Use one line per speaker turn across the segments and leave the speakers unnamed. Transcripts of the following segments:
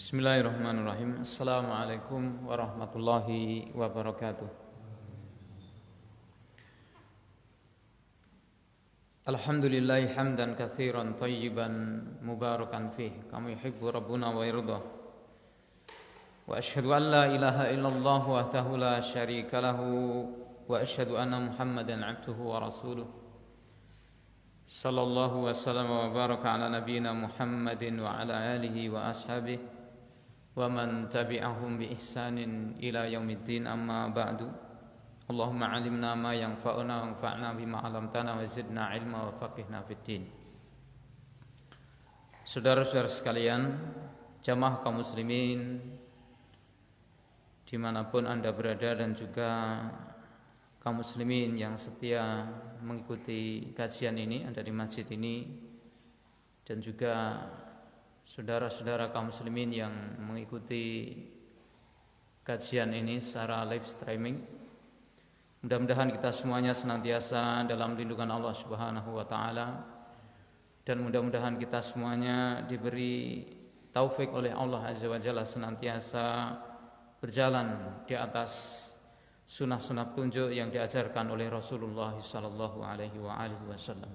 Bismillahirrahmanirrahim. Assalamualaikum warahmatullahi wabarakatuh. Alhamdulillahi hamdan katsiran thayyiban mubarakan fih kama yuhibbu rabbuna wa yardah. Wa asyhadu an la ilaha illallah wahdahu la syarika lahu wa asyhadu anna Muhammadan abduhu wa rasuluh. Sallallahu wa sallama wa baraka ala nabiyyina Muhammadin wa ala alihi wa ashabihi wa man tabi'ahum bi ihsanin ila yaumiddin, amma ba'du. Allahumma 'allimna ma yanfa'una wanfa'na bima 'allamtana wa zidna 'ilma wa faqihna fid din. Saudara-saudara sekalian, jamaah kaum muslimin dimanapun Anda berada, dan juga kaum muslimin yang setia mengikuti kajian ini, ada di masjid ini, dan juga saudara-saudara kaum muslimin yang mengikuti kajian ini secara live streaming. Mudah-mudahan kita semuanya senantiasa dalam lindungan Allah Subhanahu wa taala, dan mudah-mudahan kita semuanya diberi taufik oleh Allah Azza wa Jalla senantiasa berjalan di atas sunnah-sunnah petunjuk yang diajarkan oleh Rasulullah sallallahu alaihi wasallam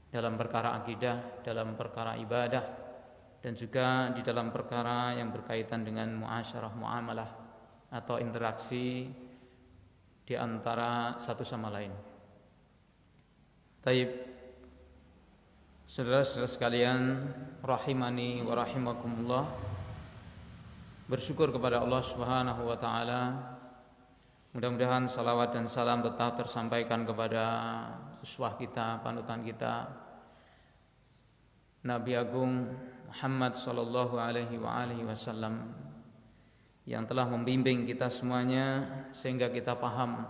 dalam perkara akidah, dalam perkara ibadah, dan juga di dalam perkara yang berkaitan dengan muasyarah, muamalah atau interaksi di antara satu sama lain. Taib, saudara-saudara sekalian rahimani wa rahimakumullah, bersyukur kepada Allah Subhanahu wa taala. Mudah-mudahan salawat dan salam tetap tersampaikan kepada uswah kita, panutan kita, Nabi Agung Muhammad sallallahu alaihi wasallam, yang telah membimbing kita semuanya sehingga kita paham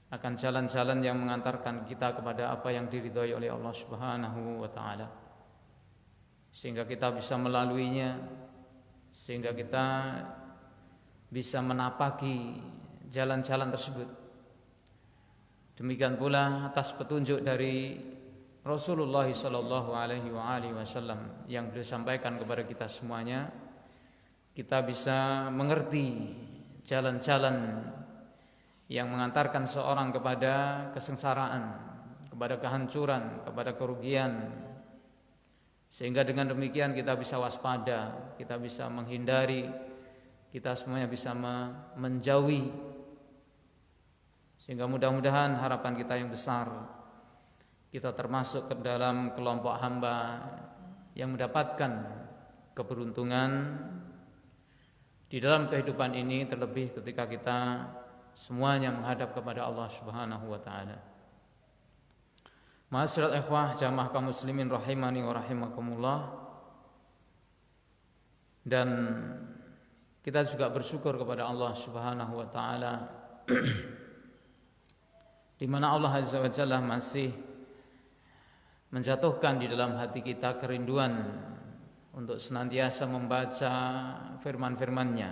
akan jalan-jalan yang mengantarkan kita kepada apa yang diridhai oleh Allah Subhanahu wa taala, sehingga kita bisa melaluinya, sehingga kita bisa menapaki jalan-jalan tersebut. Demikian pula atas petunjuk dari Rasulullah sallallahu alaihi wasallam yang beliau sampaikan kepada kita semuanya, kita bisa mengerti jalan-jalan yang mengantarkan seorang kepada kesengsaraan, kepada kehancuran, kepada kerugian, sehingga dengan demikian kita bisa waspada, kita bisa menghindari, kita semuanya bisa menjauhi, sehingga mudah-mudahan harapan kita yang besar, kita termasuk ke dalam kelompok hamba yang mendapatkan keberuntungan di dalam kehidupan ini, terlebih ketika kita semuanya menghadap kepada Allah Subhanahu wa taala. Ma'asyiral ikhwah jamaah kaum muslimin rahimani wa rahimakumullah, dan kita juga bersyukur kepada Allah Subhanahu wa taala di mana Allah Azza wa Jalla masih menjatuhkan di dalam hati kita kerinduan untuk senantiasa membaca firman-firman-Nya.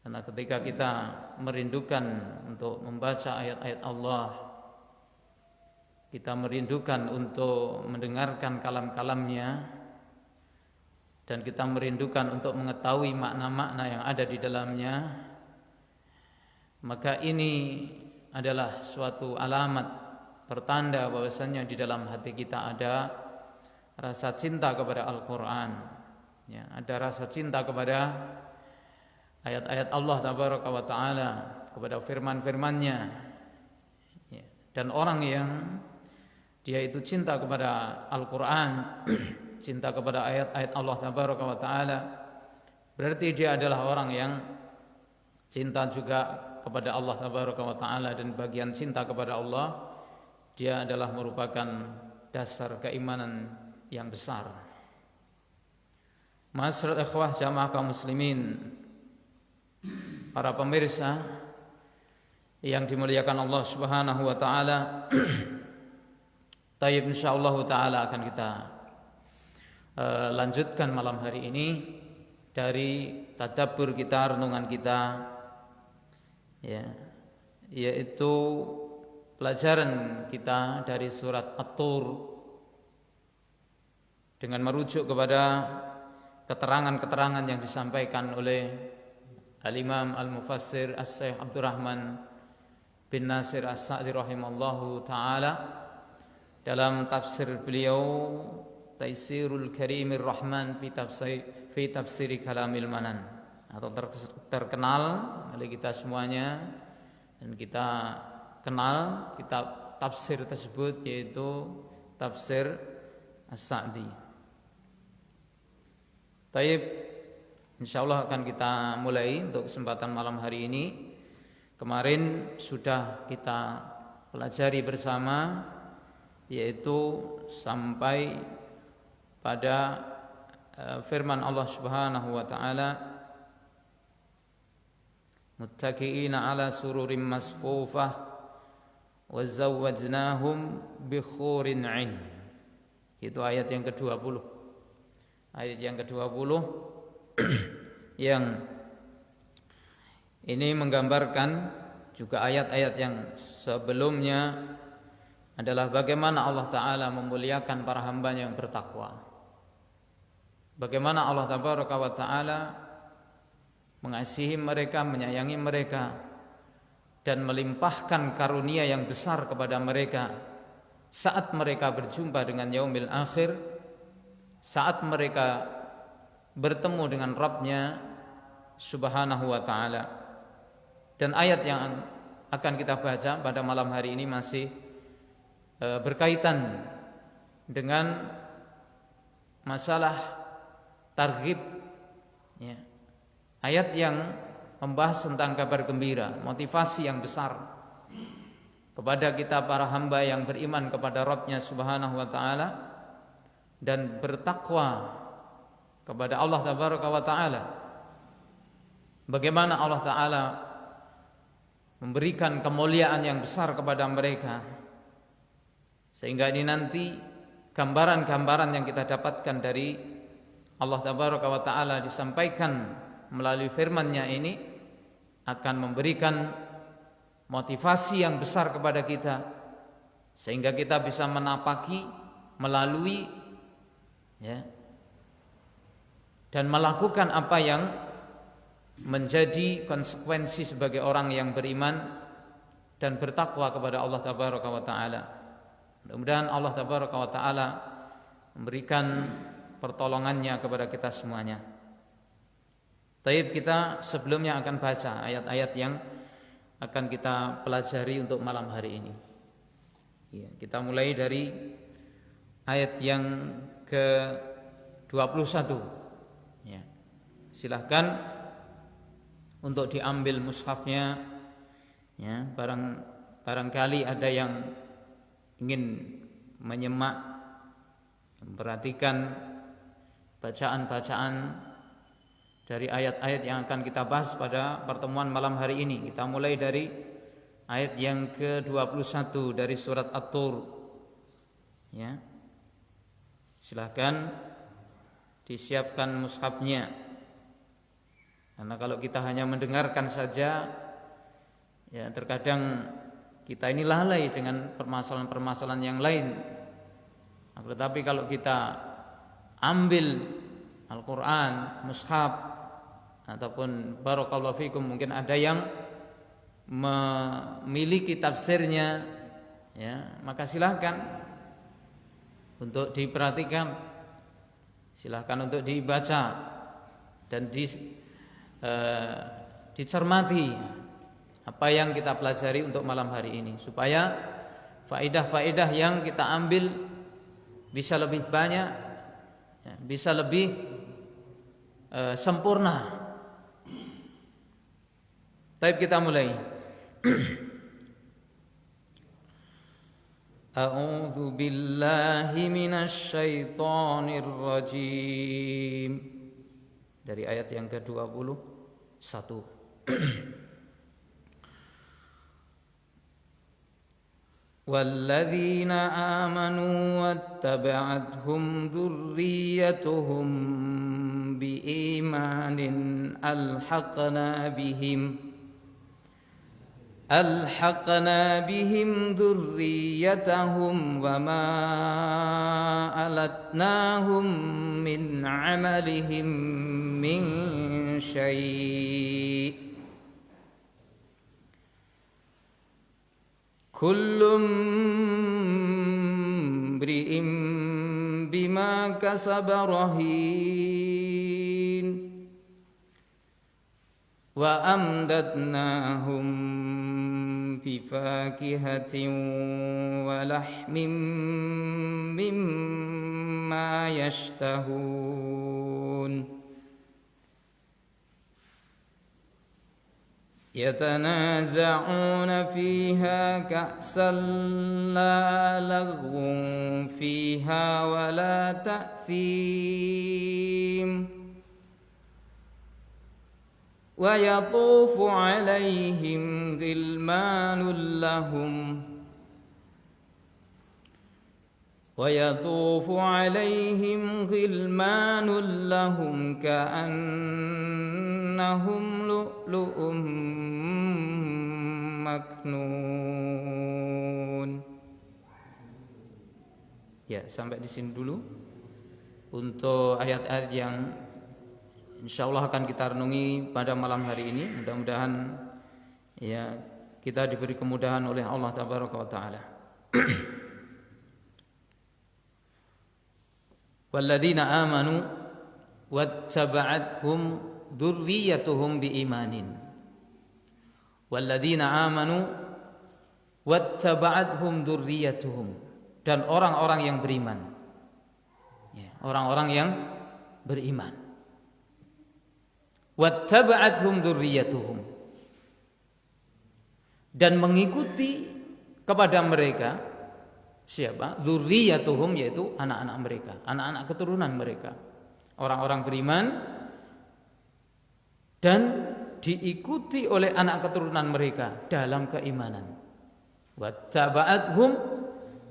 Karena ketika kita merindukan untuk membaca ayat-ayat Allah, kita merindukan untuk mendengarkan kalam-kalamnya, dan kita merindukan untuk mengetahui makna-makna yang ada di dalamnya, maka ini adalah suatu alamat pertanda bahwasanya di dalam hati kita ada rasa cinta kepada Al-Quran, ya, ada rasa cinta kepada ayat-ayat Allah Tabaraka wa Ta'ala, kepada firman-firman-Nya, ya. Dan orang yang dia itu cinta kepada Al-Quran, cinta kepada ayat-ayat Allah Tabaraka wa Ta'ala, berarti dia adalah orang yang cinta juga kepada Allah Tabaraka wa Ta'ala, dan bagian cinta kepada Allah dia adalah merupakan dasar keimanan yang besar. Ma'asyiral ikhwah jamaah kaum muslimin, para pemirsa yang dimuliakan Allah Subhanahu wa taala. Tayyib, insyaallah taala akan kita lanjutkan malam hari ini dari tadabbur kita, renungan kita, ya, yaitu pelajaran kita dari surat At-Tur dengan merujuk kepada keterangan-keterangan yang disampaikan oleh Al-Imam Al-Mufassir As-Syaikh Abdurrahman bin Nasir As-Sa'di rahimallahu ta'ala dalam tafsir beliau Taisirul Karimir Rahman fi tafsiri Kalamil Manan, atau terkenal oleh kita semuanya dan kita kenal kitab tafsir tersebut, yaitu tafsir As-Sa'di. Taib, insyaallah akan kita mulai untuk kesempatan malam hari ini. Kemarin sudah kita pelajari bersama, yaitu sampai pada firman Allah Subhanahu wa taala, muttaqiina 'ala sururim masfufah wa zawwajnahum bi khurin 'ain. Itu ayat yang ke-20. Ayat yang ke-20 yang ini menggambarkan juga ayat-ayat yang sebelumnya adalah bagaimana Allah Ta'ala memuliakan para hamba yang bertakwa. Bagaimana Allah Tabaraka wa Ta'ala mengasihi mereka, menyayangi mereka, dan melimpahkan karunia yang besar kepada mereka saat mereka berjumpa dengan yaumil akhir, saat mereka bertemu dengan Rabb-Nya Subhanahu wa Ta'ala. Dan ayat yang akan kita baca pada malam hari ini masih berkaitan dengan masalah targhib, ya. Ayat yang membahas tentang kabar gembira, motivasi yang besar kepada kita para hamba yang beriman kepada Rabb-Nya Subhanahu wa Ta'ala dan bertakwa kepada Allah Tabaraka wa Ta'ala. Bagaimana Allah Ta'ala memberikan kemuliaan yang besar kepada mereka, sehingga ini nanti gambaran-gambaran yang kita dapatkan dari Allah Tabaraka wa Ta'ala disampaikan melalui firman-Nya ini akan memberikan motivasi yang besar kepada kita, sehingga kita bisa menapaki, melalui, ya, dan melakukan apa yang menjadi konsekuensi sebagai orang yang beriman dan bertakwa kepada Allah Tabaraka wa Ta'ala. Mudah-mudahan Allah Tabaraka wa Ta'ala memberikan pertolongannya kepada kita semuanya. Taib, kita sebelumnya akan baca ayat-ayat yang akan kita pelajari untuk malam hari ini. Ya, kita mulai dari ayat yang ke-21. Ya. Silahkan untuk diambil mushafnya. Ya, barangkali ada yang ingin menyimak, memperhatikan bacaan-bacaan dari ayat-ayat yang akan kita bahas pada pertemuan malam hari ini. Kita mulai dari ayat yang ke-21 dari surat At-Tur. Ya. Silahkan disiapkan mushafnya. Karena kalau kita hanya mendengarkan saja, ya terkadang kita ini lalai dengan permasalahan-permasalahan yang lain. Tetapi kalau kita ambil Al-Quran, mushaf, ataupun barakallahu fikum, mungkin ada yang memiliki tafsirnya, ya, maka silahkan untuk diperhatikan, silahkan untuk dibaca dan dicermati apa yang kita pelajari untuk malam hari ini, supaya faedah-faedah yang kita ambil bisa lebih banyak, ya, bisa lebih sempurna. Baik, kita mulai. A'udzu billahi minasy syaithanir rajim. Dari ayat yang ke-21. Walladzina amanu wattaba'athum dzurriyyatuhum biimanin alhaqna bihim ألحقنا بهم ذريتهم وما ألتناهم من عملهم من شيء كل امرئ بما كسب رهين وأمددناهم بفاكهة ولحم مما يشتهون يتنازعون فيها كأسا لا لغو فيها ولا تأثيم ويطوف عليهم غلمان لهم كأنهم لؤلؤ مكنون. Ya, sampai di sini dulu untuk ayat-ayat yang insyaallah akan kita renungi pada malam hari ini. Mudah-mudahan ya kita diberi kemudahan oleh Allah Tabaraka wa Ta'ala. Walladzina amanu wattaba'athum dzurriyyatuhum biimanin. Walladzina amanu wattaba'athum dzurriyyatuhum, dan orang-orang yang beriman. Ya, orang-orang yang beriman. Wattaba'athum dzurriyyatuhum, dan mengikuti kepada mereka siapa? Dzurriyyatuhum, yaitu anak-anak mereka, anak-anak keturunan mereka. Orang-orang beriman dan diikuti oleh anak keturunan mereka dalam keimanan. Wattaba'athum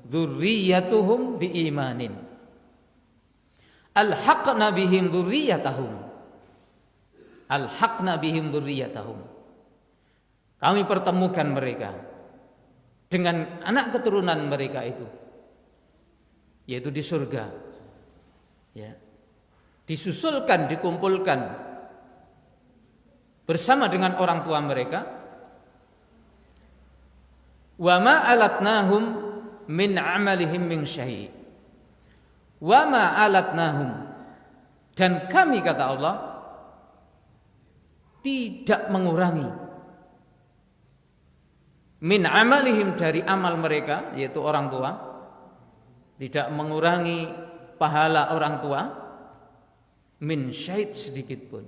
dzurriyyatuhum biimanin. Alhaqna bihim dzurriyyatahum. Alhaqna bihim dzurriyyatahum. Kami pertemukan mereka dengan anak keturunan mereka itu, yaitu di surga. Ya. Disusulkan, dikumpulkan bersama dengan orang tua mereka. Wa ma alatnahum min amalihim min syai'. Wa ma alatnahum, dan kami, kata Allah, tidak mengurangi min amalihim, dari amal mereka, yaitu orang tua, tidak mengurangi pahala orang tua min syait, sedikit pun.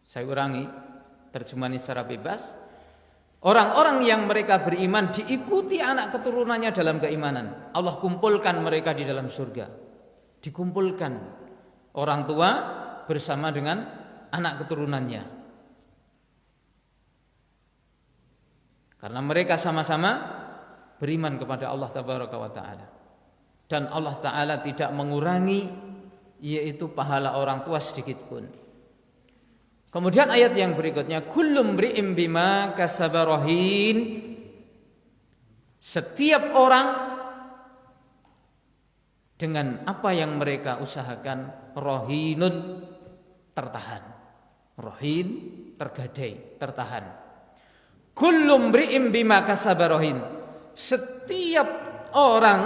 Saya ulangi terjemahan secara bebas. Orang-orang yang mereka beriman diikuti anak keturunannya dalam keimanan. Allah kumpulkan mereka di dalam surga. Dikumpulkan orang tua bersama dengan anak keturunannya. Karena mereka sama-sama beriman kepada Allah Tabaraka wa Ta'ala. Dan Allah Ta'ala tidak mengurangi yaitu pahala orang tua sedikit pun. Kemudian ayat yang berikutnya, kullum ri'im bima kasaba rahin. Setiap orang dengan apa yang mereka usahakan, rahinun, tertahan. Rahin, tergadai, tertahan. Kullum ri'im bima kasaba rahin. Setiap orang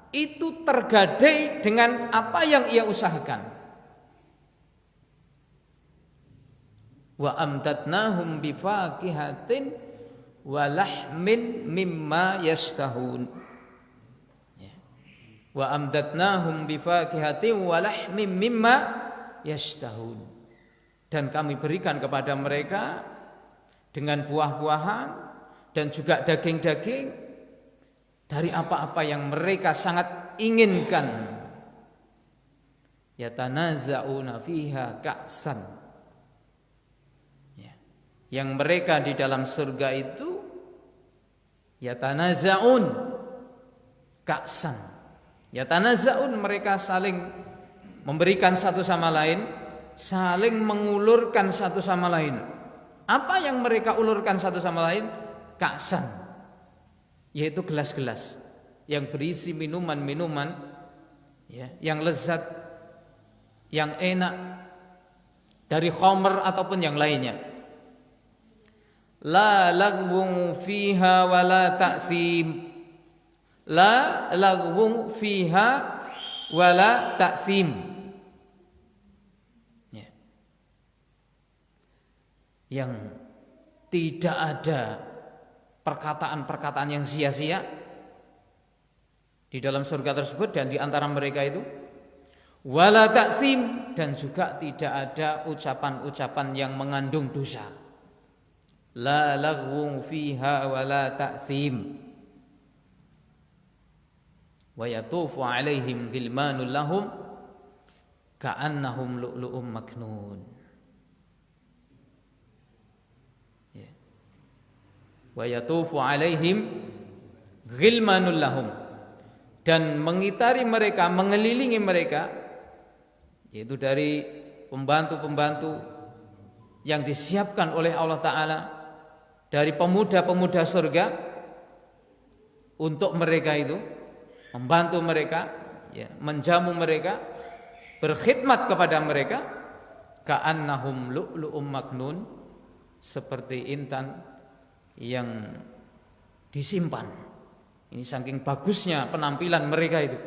itu tergadai dengan apa yang ia usahakan. Wa amtatnahum bifakihatin wa lahmin mimma yashtahun. Wa amdatnahum bifakihatin wa lahmin mimma yashtahun. Dan kami berikan kepada mereka dengan buah-buahan dan juga daging-daging dari apa-apa yang mereka sangat inginkan. Yatanaza'una fiha ka'san. Yang mereka di dalam surga itu yatanaza'un ka'san. Yatanaza'un, mereka saling memberikan satu sama lain, saling mengulurkan satu sama lain. Apa yang mereka ulurkan satu sama lain? Ka'san, yaitu gelas-gelas yang berisi minuman-minuman ya, yang lezat, yang enak dari khamr ataupun yang lainnya. La lagwun fiha wala ta'sim. La lagwun fiha wala ta'sim. Ya. Yang tidak ada perkataan-perkataan yang sia-sia di dalam surga tersebut, dan di antara mereka itu wala ta'sim, dan juga tidak ada ucapan-ucapan yang mengandung dosa. La lagwun fiha wala ta'sim. Wa yatufu alaihim ghilmanul lahum ka'annahum lu'lu'um maknun. Ya. Wa yatufu alaihim ghilmanul lahum, dan mengitari mereka, mengelilingi mereka, yaitu dari pembantu-pembantu yang disiapkan oleh Allah Ta'ala, dari pemuda-pemuda surga untuk mereka itu, membantu mereka, ya, menjamu mereka, berkhidmat kepada mereka, ka'annahum lu'lu'um maknun, seperti intan yang disimpan. Ini saking bagusnya penampilan mereka itu,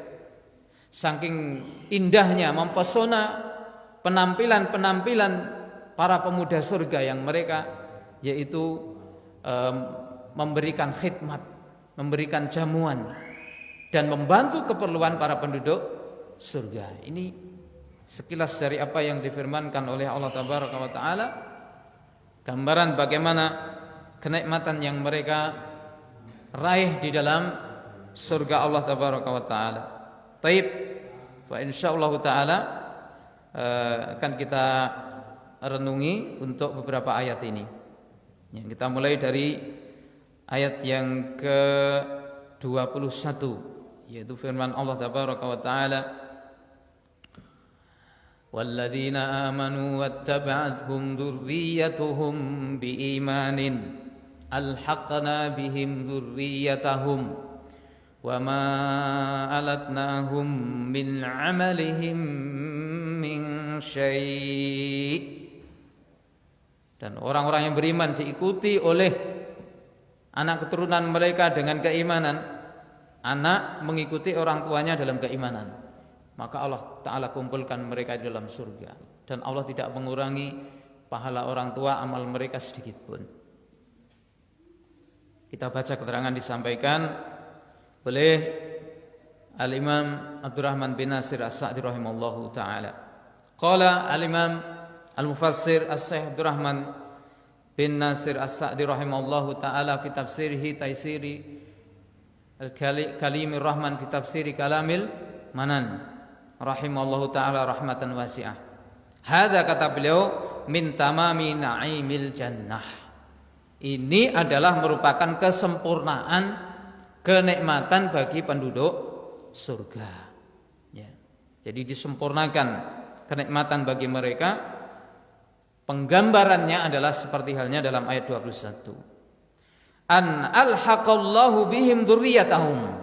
saking indahnya, mempesona penampilan-penampilan para pemuda surga yang mereka yaitu memberikan khidmat, memberikan jamuan, dan membantu keperluan para penduduk surga. Ini sekilas dari apa yang difirmankan oleh Allah Tabaraka wa Ta'ala, gambaran bagaimana kenikmatan yang mereka raih di dalam surga Allah Tabaraka wa Ta'ala. Taib, fa insyaallah Ta'ala akan kita renungi untuk beberapa ayat ini. Yang kita mulai dari ayat yang ke-21, yaitu firman Allah Tabaraka wa Ta'ala, walladzina amanu wattaba'athum dzurriyyatuhum biimanin alhaqna bihim dzurriyyatahum wama alatnahum min amalihim min syai'. Dan orang-orang yang beriman diikuti oleh anak keturunan mereka dengan keimanan. Anak mengikuti orang tuanya dalam keimanan, maka Allah Ta'ala kumpulkan mereka di dalam surga, dan Allah tidak mengurangi pahala orang tua amal mereka sedikit pun. Kita baca keterangan disampaikan oleh Al-Imam Abdurrahman bin Nasir As-Sa'di rahimallahu ta'ala. Qala Al-Imam Al-Mufassir As-Syaikh Abdurrahman bin Nasir As-Sa'di rahimallahu ta'ala fi tafsirihi Taisiri Al-Kalimir Rahman fi tafsiri Kalamil Manan rahimallahu ta'ala rahmatan wasi'ah. Hadza, kata beliau, min tamami na'imil jannah. Ini adalah merupakan kesempurnaan kenikmatan bagi penduduk surga. Ya. Jadi disempurnakan kenikmatan bagi mereka. Penggambarannya adalah seperti halnya dalam ayat 21. An alhaqallahu bihim dzurriyyatahum,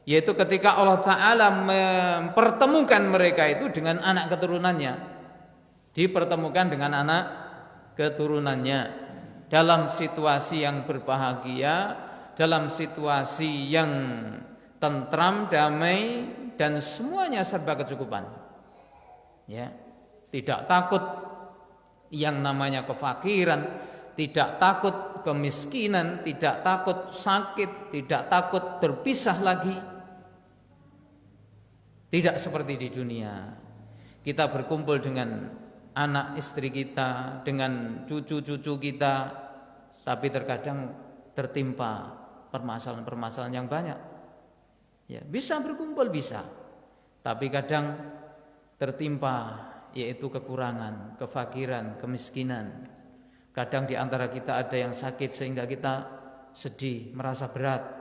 yaitu ketika Allah Ta'ala mempertemukan mereka itu dengan anak keturunannya, dipertemukan dengan anak keturunannya dalam situasi yang berbahagia, dalam situasi yang tentram, damai, dan semuanya serba kecukupan. Ya, tidak takut yang namanya kefakiran, tidak takut kemiskinan, tidak takut sakit, tidak takut terpisah lagi. Tidak seperti di dunia. Kita berkumpul dengan anak istri kita, dengan cucu-cucu kita, tapi terkadang tertimpa permasalahan-permasalahan yang banyak. Ya, bisa berkumpul bisa, tapi kadang tertimpa yaitu kekurangan, kefakiran, kemiskinan. Kadang di antara kita ada yang sakit sehingga kita sedih, merasa berat.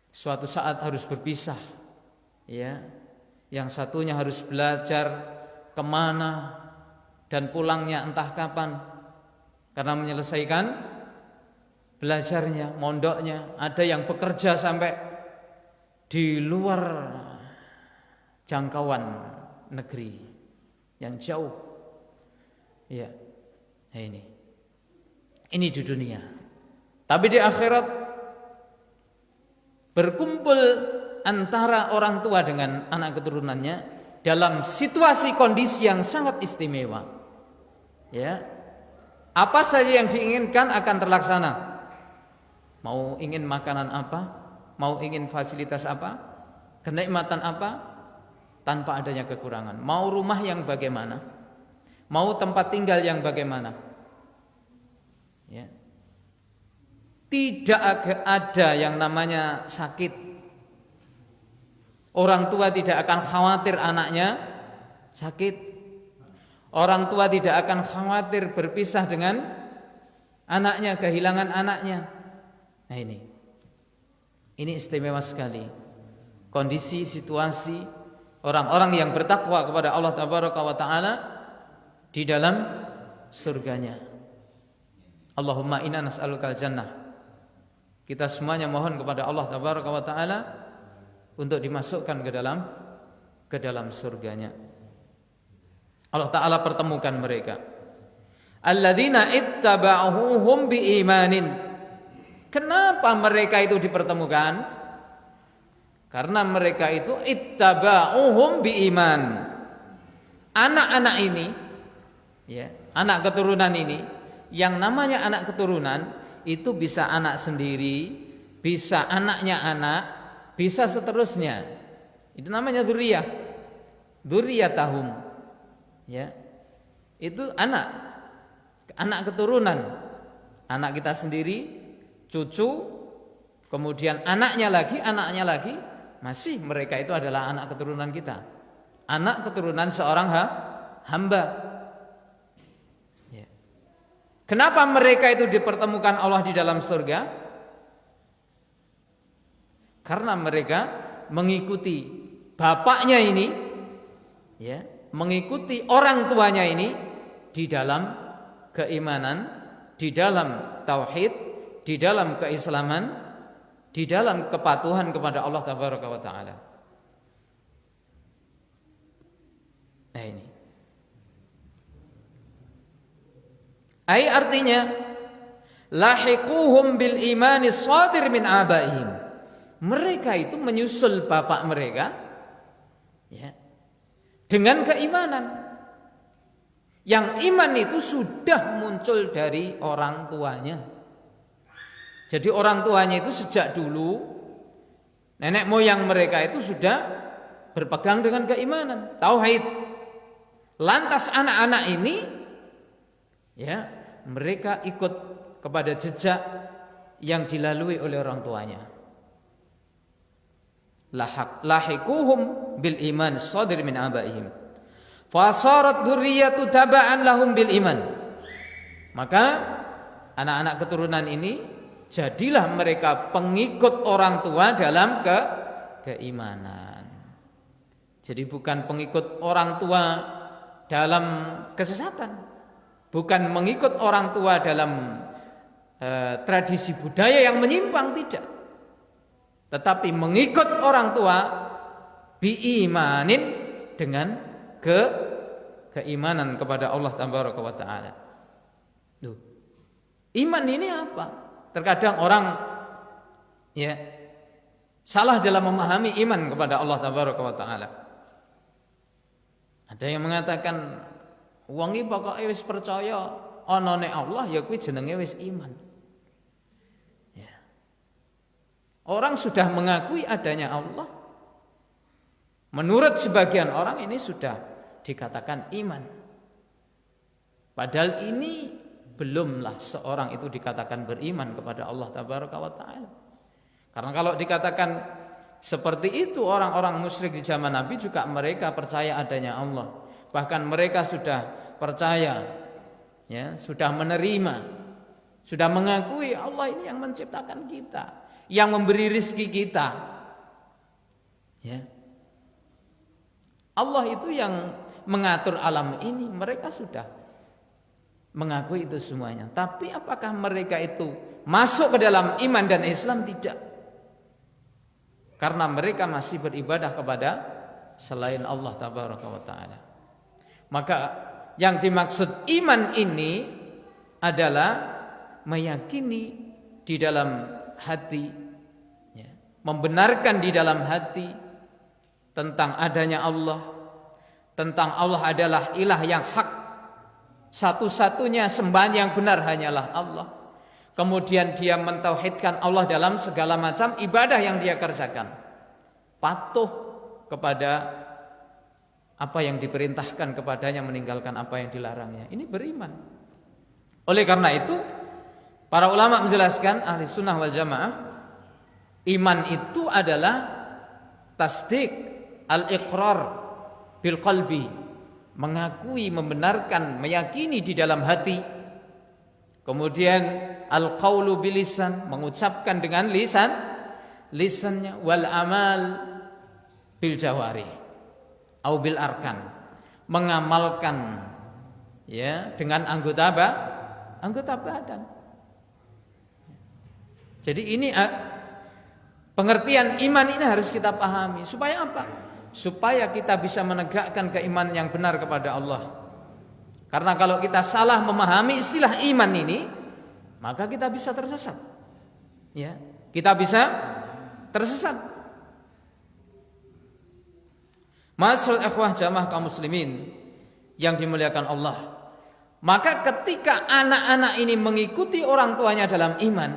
Suatu saat harus berpisah, ya. Yang satunya harus belajar kemana dan pulangnya entah kapan. karena menyelesaikan belajarnya, mondoknya. Ada yang bekerja sampai di luar jangkauan negeri yang jauh. Ya, nah ini di dunia. Tapi di akhirat berkumpul antara orang tua dengan anak keturunannya dalam situasi kondisi yang sangat istimewa. Ya, apa saja yang diinginkan akan terlaksana. Mau ingin makanan apa, mau ingin fasilitas apa, kenikmatan apa, tanpa adanya kekurangan. Mau rumah yang bagaimana, mau tempat tinggal yang bagaimana. Ya. Tidak ada yang namanya sakit. Orang tua tidak akan khawatir anaknya sakit. Orang tua tidak akan khawatir berpisah dengan anaknya, kehilangan anaknya. Nah ini istimewa sekali. Kondisi, situasi orang-orang yang bertakwa kepada Allah Tabaraka wa Ta'ala di dalam surganya. Allahumma inna nas'alukal jannah. Kita semuanya mohon kepada Allah Tabaraka wa Ta'ala untuk dimasukkan ke dalam surganya. Allah Ta'ala pertemukan mereka. Alladzina ittaba'uhum biimanin. Kenapa mereka itu dipertemukan? Karena mereka itu ittaba'uhum biiman. Anak-anak ini, ya, anak keturunan ini, yang namanya anak keturunan itu bisa anak sendiri, bisa anaknya anak, bisa seterusnya. Itu namanya dzurriyyah. Dzurriyyatahum. Ya. Itu anak keturunan. Anak kita sendiri, cucu, kemudian anaknya lagi, masih mereka itu adalah anak keturunan kita. Anak keturunan seorang hamba. Ya. Kenapa mereka itu dipertemukan Allah di dalam surga? Karena mereka mengikuti bapaknya ini, ya, mengikuti orang tuanya ini di dalam keimanan, di dalam tauhid, di dalam keislaman, di dalam kepatuhan kepada Allah Tabaraka wa Ta'ala. Nah ini. Artinya lahiquhum bil imani shadir min abaihim. Mereka itu menyusul bapak mereka, ya, dengan keimanan. Yang iman itu sudah muncul dari orang tuanya. Jadi orang tuanya itu sejak dulu, nenek moyang mereka itu sudah berpegang dengan keimanan, tauhid. Lantas anak-anak ini, ya, mereka ikut kepada jejak yang dilalui oleh orang tuanya. Lahiquhum bil iman shadir min abaihim. Fasarat dzurriyyatu taba'an lahum bil iman. Maka anak-anak keturunan ini jadilah mereka pengikut orang tua dalam keimanan. Jadi bukan pengikut orang tua dalam kesesatan, bukan mengikut orang tua dalam tradisi budaya yang menyimpang, tidak. Tetapi mengikut orang tua biimanin dengan keimanan kepada Allah Tabaraka wa Ta'ala. Iman ini apa? Terkadang orang, ya, salah dalam memahami iman kepada Allah Tabaraka wa Ta'ala. Ada yang mengatakan wong iki pokoke wis percaya ana nek Allah, ya kuwi jenenge wis iman. Ya. Orang sudah mengakui adanya Allah, menurut sebagian orang ini sudah dikatakan iman. Padahal ini belumlah seorang itu dikatakan beriman kepada Allah Tabaraka wa Ta'ala. Karena kalau dikatakan seperti itu, orang-orang musyrik di zaman Nabi juga mereka percaya adanya Allah. Bahkan mereka sudah percaya, ya, sudah menerima, sudah mengakui Allah ini yang menciptakan kita, yang memberi rizki kita, ya. Allah itu yang mengatur alam ini. Mereka sudah mengakui itu semuanya. Tapi apakah mereka itu masuk ke dalam iman dan Islam? Tidak. Karena mereka masih beribadah kepada selain Allah tabaraka wa taala. Maka yang dimaksud iman ini adalah meyakini di dalam hati, ya, membenarkan di dalam hati tentang adanya Allah, tentang Allah adalah ilah yang hak, satu-satunya sembahan yang benar hanyalah Allah. Kemudian dia mentauhidkan Allah dalam segala macam ibadah yang dia kerjakan, patuh kepada apa yang diperintahkan kepadanya, meninggalkan apa yang dilarangnya. Ini beriman. Oleh karena itu para ulama menjelaskan, ahli sunnah wal jamaah, iman itu adalah tasdik, al-iqrar bil qalbi, mengakui, membenarkan, meyakini di dalam hati. Kemudian al-qaulu bil lisan, mengucapkan dengan lisannya, wal amal bil jawari au bil arkan, mengamalkan, ya, dengan anggota badan. Jadi ini pengertian iman ini harus kita pahami. Supaya apa? Supaya kita bisa menegakkan keimanan yang benar kepada Allah. Karena kalau kita salah memahami istilah iman ini, maka kita bisa tersesat. Ya, kita bisa tersesat. Ma'asyiral ikhwah jamaah kaum muslimin yang dimuliakan Allah. Maka ketika anak-anak ini mengikuti orang tuanya dalam iman,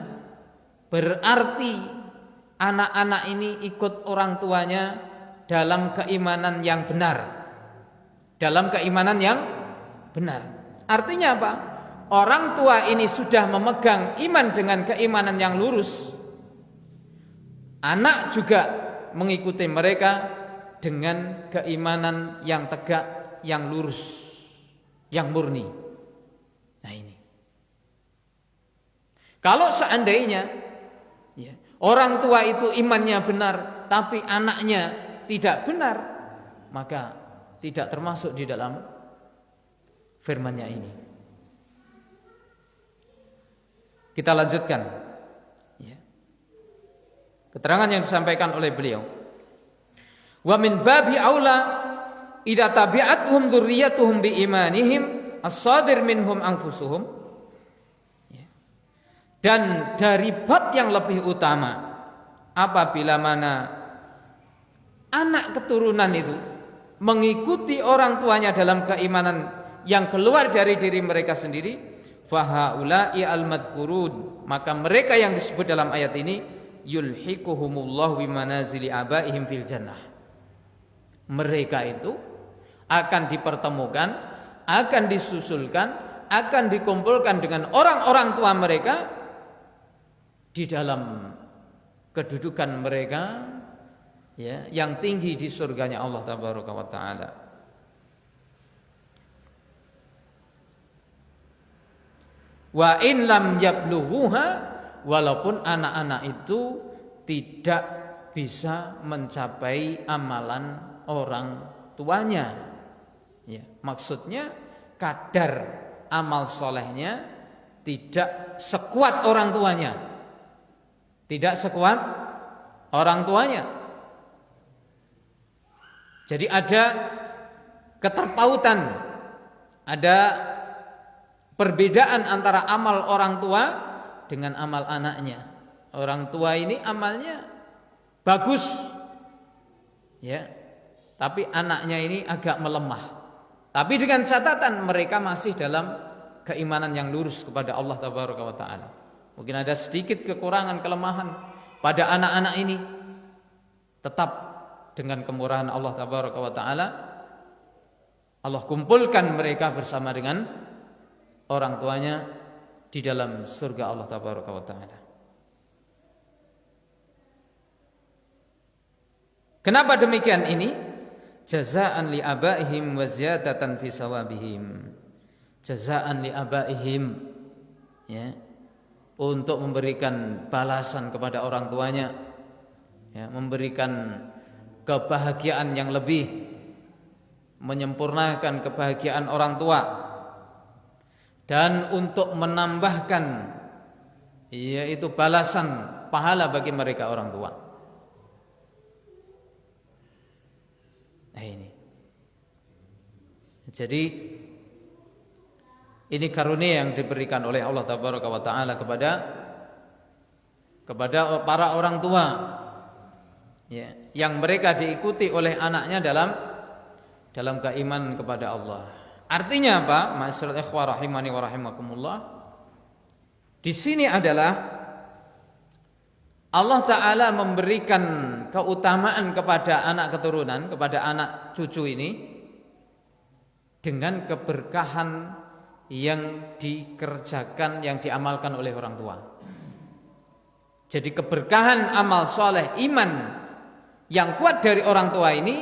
berarti anak-anak ini ikut orang tuanya dalam keimanan yang benar. Dalam keimanan yang benar. Artinya apa? Orang tua ini sudah memegang iman dengan keimanan yang lurus. Anak juga mengikuti mereka dengan keimanan yang tegak, yang lurus, yang murni. Nah ini. Kalau seandainya, ya, orang tua itu imannya benar, tapi anaknya tidak benar, maka tidak termasuk di dalam firman-Nya ini. Kita lanjutkan, ya, keterangan yang disampaikan oleh beliau. Wa min babi aula idza tabi'athum dzurriyyatuhum bi imanihim as-sadir minhum anfusuhum. Dan dari bab yang lebih utama, apabila mana anak keturunan itu mengikuti orang tuanya dalam keimanan yang keluar dari diri mereka sendiri, fa haula'i al-madhkurun, maka mereka yang disebut dalam ayat ini yulhiquhumullahu bi manazili abaihim fil jannah. Mereka itu akan dipertemukan, akan disusulkan, akan dikumpulkan dengan orang-orang tua mereka di dalam kedudukan mereka, ya, yang tinggi di surganya Allah tabaraka wa taala. Wa in lam yablughuha, walaupun anak-anak itu tidak bisa mencapai amalan orang tuanya, ya, maksudnya kadar amal solehnya tidak sekuat orang tuanya, tidak sekuat orang tuanya. Jadi ada keterpautan, ada perbedaan antara amal orang tua dengan amal anaknya. Orang tua ini amalnya bagus, ya, tapi anaknya ini agak melemah. Tapi dengan catatan mereka masih dalam keimanan yang lurus kepada Allah tabaraka wa taala. Mungkin ada sedikit kekurangan, kelemahan pada anak-anak ini, tetap dengan kemurahan Allah tabaraka wa taala Allah kumpulkan mereka bersama dengan orang tuanya di dalam surga Allah tabaraka wa taala. Kenapa demikian ini? Jazaan li abaihim wa ziyadatan fi sawabihim. Jazaan li abaihim, ya, untuk memberikan balasan kepada orang tuanya, ya, memberikan kebahagiaan yang lebih, menyempurnakan kebahagiaan orang tua. dan untuk menambahkan yaitu balasan pahala bagi mereka orang tua. Nah ini. Jadi ini karunia yang diberikan oleh Allah Tabaraka wa Ta'ala kepada para orang tua, ya, yang mereka diikuti oleh anaknya dalam keimanan kepada Allah. Artinya apa? Ma'asyiral ikhwah rahimani wa rahimakumullah. Di sini adalah Allah Ta'ala memberikan keutamaan kepada anak keturunan, kepada anak cucu ini dengan keberkahan yang dikerjakan, yang diamalkan oleh orang tua. Jadi keberkahan amal soleh, iman yang kuat dari orang tua ini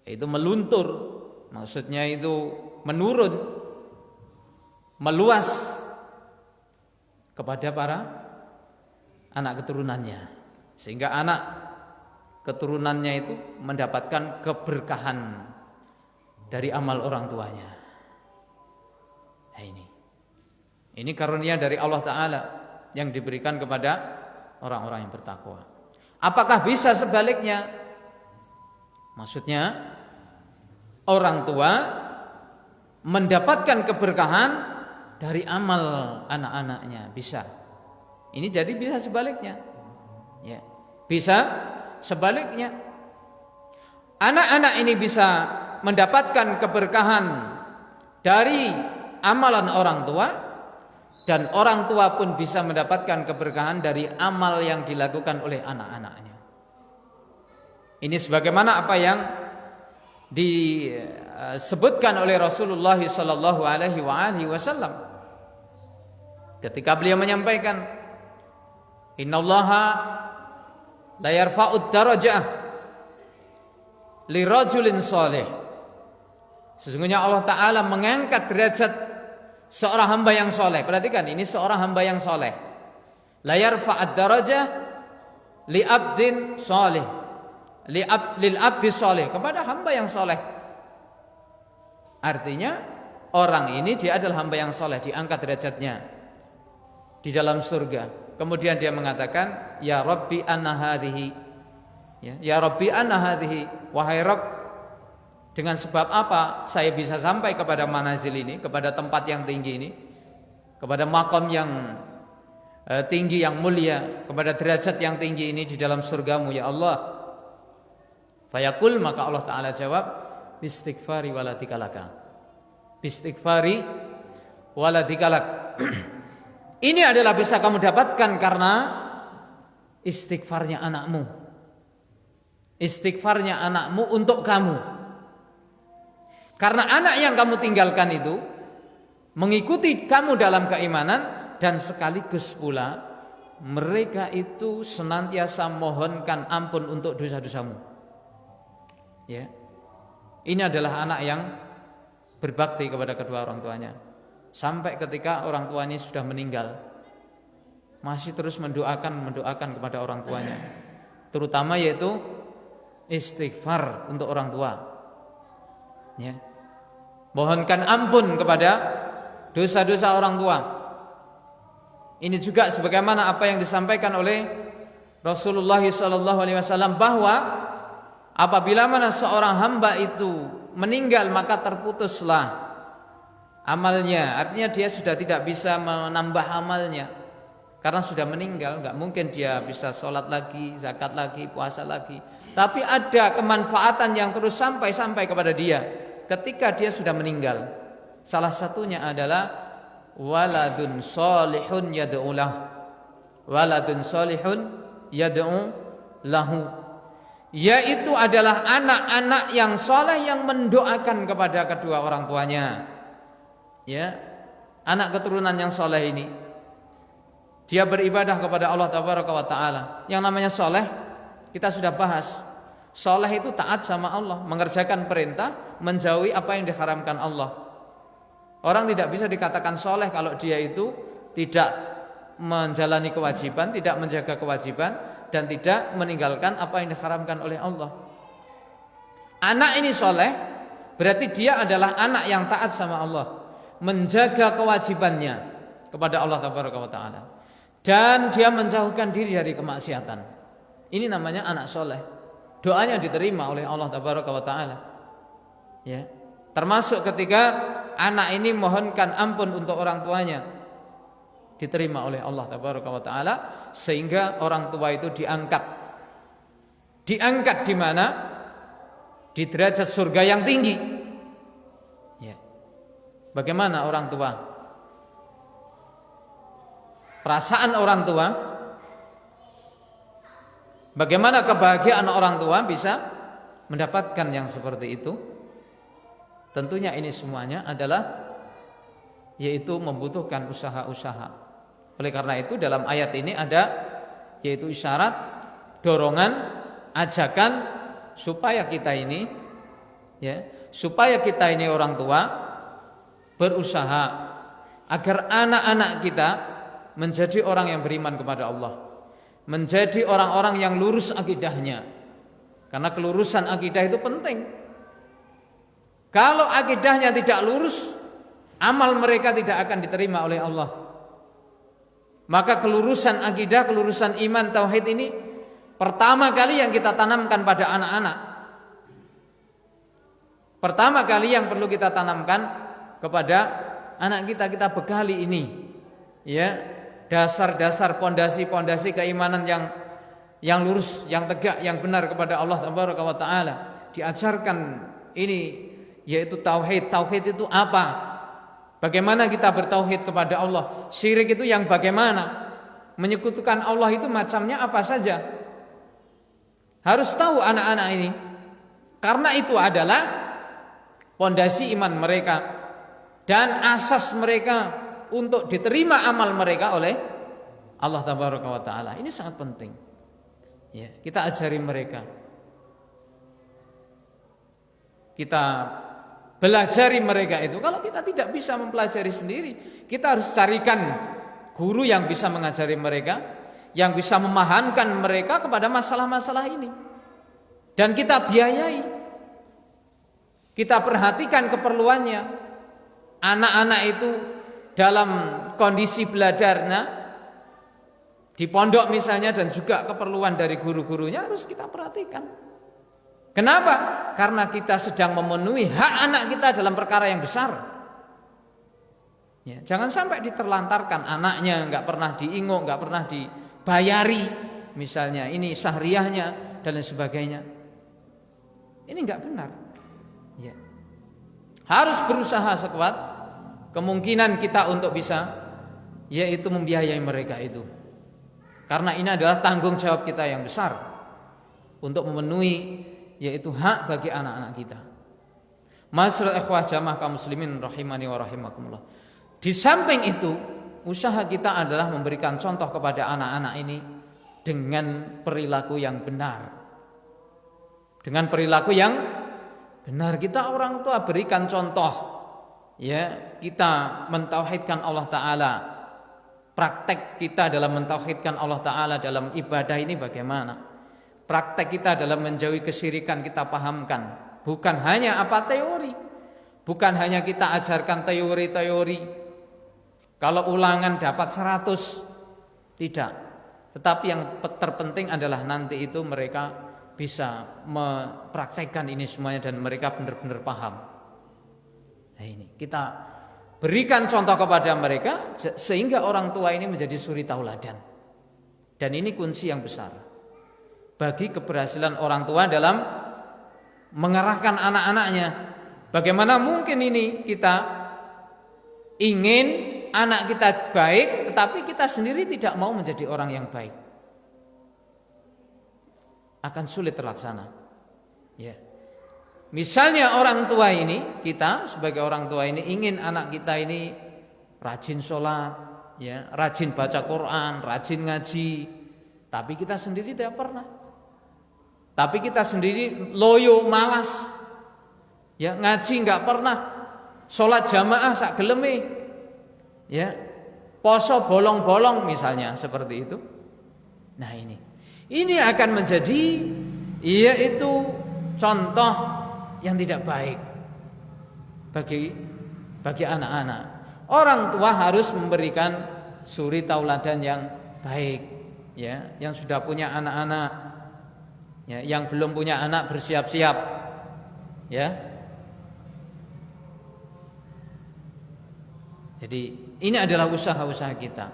itu meluntur, maksudnya itu menurun, meluas kepada para anak keturunannya, sehingga anak keturunannya itu mendapatkan keberkahan dari amal orang tuanya. Nah ini karunia dari Allah Ta'ala yang diberikan kepada orang-orang yang bertakwa. Apakah bisa sebaliknya? Maksudnya orang tua mendapatkan keberkahan dari amal anak-anaknya. Bisa. Ini jadi bisa sebaliknya. Ya, bisa sebaliknya. Anak-anak ini bisa mendapatkan keberkahan dari amalan orang tua, dan orang tua pun bisa mendapatkan keberkahan dari amal yang dilakukan oleh anak-anaknya. Ini sebagaimana apa yang disebutkan oleh Rasulullah sallallahu alaihi wasallam ketika beliau menyampaikan, innallaha la yarfa'ud darajah li rajulin shalih. Sesungguhnya Allah Ta'ala mengangkat derajat seorang hamba yang soleh. Perhatikan, ini seorang hamba yang soleh. La yarfa'ad darajah li abdin soleh, lil abdi soleh, kepada hamba yang soleh. Artinya orang ini dia adalah hamba yang soleh, diangkat derajatnya di dalam surga. Kemudian dia mengatakan, ya Rabbi anna hadhihi, ya Rabbi anna hadhihi, wahai Rabb, dengan sebab apa saya bisa sampai kepada manazil ini, kepada tempat yang tinggi ini, kepada makom yang tinggi, yang mulia, kepada derajat yang tinggi ini di dalam surgamu ya Allah. Fayaqul, maka Allah Ta'ala jawab, bistighfari waladikalaka, bistighfari waladikalak. Ini adalah bisa kamu dapatkan karena istighfarnya anakmu, istighfarnya anakmu untuk kamu. Karena anak yang kamu tinggalkan itu mengikuti kamu dalam keimanan, dan sekaligus pula mereka itu senantiasa mohonkan ampun untuk dosa-dosamu. Ya. Ini adalah anak yang berbakti kepada kedua orang tuanya. Sampai ketika orang tuanya sudah meninggal, masih terus mendoakan kepada orang tuanya. Terutama yaitu istighfar untuk orang tua. Ya. Mohonkan ampun kepada dosa-dosa orang tua. Ini juga sebagaimana apa yang disampaikan oleh Rasulullah SAW, bahwa apabila mana seorang hamba itu meninggal maka terputuslah amalnya. Artinya dia sudah tidak bisa menambah amalnya karena sudah meninggal. Gak mungkin dia bisa sholat lagi, zakat lagi, puasa lagi. Tapi ada kemanfaatan yang terus sampai kepada dia ketika dia sudah meninggal. Salah satunya adalah waladun solihun yad'u lahu, waladun solihun yad'u lahu, yaitu adalah anak-anak yang soleh yang mendoakan kepada kedua orang tuanya. Ya, anak keturunan yang soleh ini dia beribadah kepada Allah Tabaraka wa Ta'ala. Yang namanya soleh kita sudah bahas. Soleh itu taat sama Allah, mengerjakan perintah, menjauhi apa yang diharamkan Allah. Orang tidak bisa dikatakan soleh kalau dia itu tidak menjalani kewajiban, tidak menjaga kewajiban, dan tidak meninggalkan apa yang diharamkan oleh Allah. Anak ini soleh, berarti dia adalah anak yang taat sama Allah, menjaga kewajibannya kepada Allah Tabaraka wa Ta'ala, dan dia menjauhkan diri dari kemaksiatan. Ini namanya anak soleh. Doanya diterima oleh Allah Tabaraka wa Ta'ala. Ya, termasuk ketika anak ini mohonkan ampun untuk orang tuanya, diterima oleh Allah Tabaraka wa Ta'ala, sehingga orang tua itu diangkat di mana? Di derajat surga yang tinggi. Ya. Bagaimana orang tua? Perasaan orang tua, bagaimana kebahagiaan orang tua bisa mendapatkan yang seperti itu? Tentunya ini semuanya adalah yaitu membutuhkan usaha-usaha. Oleh karena itu dalam ayat ini ada yaitu isyarat, dorongan, ajakan supaya kita ini orang tua berusaha agar anak-anak kita menjadi orang yang beriman kepada Allah, menjadi orang-orang yang lurus akidahnya. Karena kelurusan akidah itu penting. Kalau akidahnya tidak lurus, amal mereka tidak akan diterima oleh Allah. Maka kelurusan akidah, kelurusan iman, tauhid ini pertama kali yang kita tanamkan pada anak-anak. Pertama kali yang perlu kita tanamkan kepada anak kita bekali ini, ya, dasar-dasar, pondasi-pondasi keimanan yang lurus, yang tegak, yang benar kepada Allah Tabaraka wa Ta'ala. Diajarkan ini yaitu tauhid. Tauhid itu apa? Bagaimana kita bertauhid kepada Allah? Syirik itu yang bagaimana? Menyekutukan Allah itu macamnya apa saja? Harus tahu anak-anak ini. Karena itu adalah pondasi iman mereka dan asas mereka untuk diterima amal mereka oleh Allah Tabaraka wa Ta'ala. Ini sangat penting. Ya, kita ajari mereka. Kita belajari mereka itu. Kalau kita tidak bisa mempelajari sendiri, kita harus carikan guru yang bisa mengajari mereka, yang bisa memahamkan mereka kepada masalah-masalah ini. Dan kita biayai. Kita perhatikan keperluannya. Anak-anak itu dalam kondisi belajarnya di pondok misalnya, dan juga keperluan dari guru-gurunya harus kita perhatikan. Kenapa? Karena kita sedang memenuhi hak anak kita dalam perkara yang besar. Ya, jangan sampai diterlantarkan anaknya, nggak pernah diingung, nggak pernah dibayari, misalnya ini syahriahnya dan lain sebagainya. Ini nggak benar. Ya. Harus berusaha sekuat kemungkinan kita untuk bisa, yaitu membiayai mereka itu. Karena ini adalah tanggung jawab kita yang besar untuk memenuhi yaitu hak bagi anak-anak kita. Masyaallah ikhwah jamaah kaum muslimin rahimani wa rahimakumullah. Di samping itu, usaha kita adalah memberikan contoh kepada anak-anak ini dengan perilaku yang benar. Dengan perilaku yang benar, kita orang tua berikan contoh. Ya, kita mentauhidkan Allah Ta'ala. Praktek kita dalam mentauhidkan Allah Ta'ala dalam ibadah ini bagaimana? Praktek kita dalam menjauhi kesyirikan kita pahamkan. Bukan hanya apa teori, bukan hanya kita ajarkan teori-teori. Kalau ulangan dapat 100, tidak. Tetapi yang terpenting adalah nanti itu mereka bisa mempraktekkan ini semuanya dan mereka benar-benar paham. Nah ini kita berikan contoh kepada mereka sehingga orang tua ini menjadi suri tauladan. Dan ini kunci yang besar bagi keberhasilan orang tua dalam mengarahkan anak-anaknya. Bagaimana mungkin ini kita ingin anak kita baik, tetapi kita sendiri tidak mau menjadi orang yang baik? Akan sulit terlaksana. Ya. Misalnya orang tua ini, kita sebagai orang tua ini ingin anak kita ini rajin sholat, ya, rajin baca Quran, rajin ngaji, tapi kita sendiri tidak pernah. Tapi kita sendiri loyo, malas, ya, ngaji nggak pernah, sholat jamaah sak geleme, ya, poso bolong-bolong misalnya seperti itu. Nah ini akan menjadi yaitu contoh yang tidak baik bagi anak-anak. orang tua harus memberikan suri tauladan yang baik, ya, yang sudah punya anak-anak, ya, yang belum punya anak bersiap-siap, ya. Jadi ini adalah usaha-usaha kita.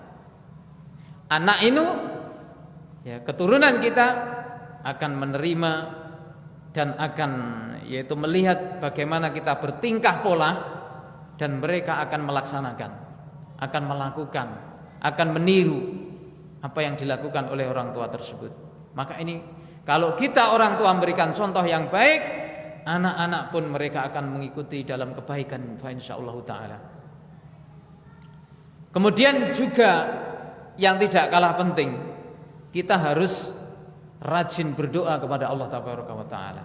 Anak itu, ya, keturunan kita akan menerima dan akan yaitu melihat bagaimana kita bertingkah pola, dan mereka akan melaksanakan, akan melakukan, akan meniru apa yang dilakukan oleh orang tua tersebut. Maka ini kalau kita orang tua memberikan contoh yang baik, anak-anak pun mereka akan mengikuti dalam kebaikan insyaallah taala. Kemudian juga yang tidak kalah penting, kita harus rajin berdoa kepada Allah tabaraka wa taala.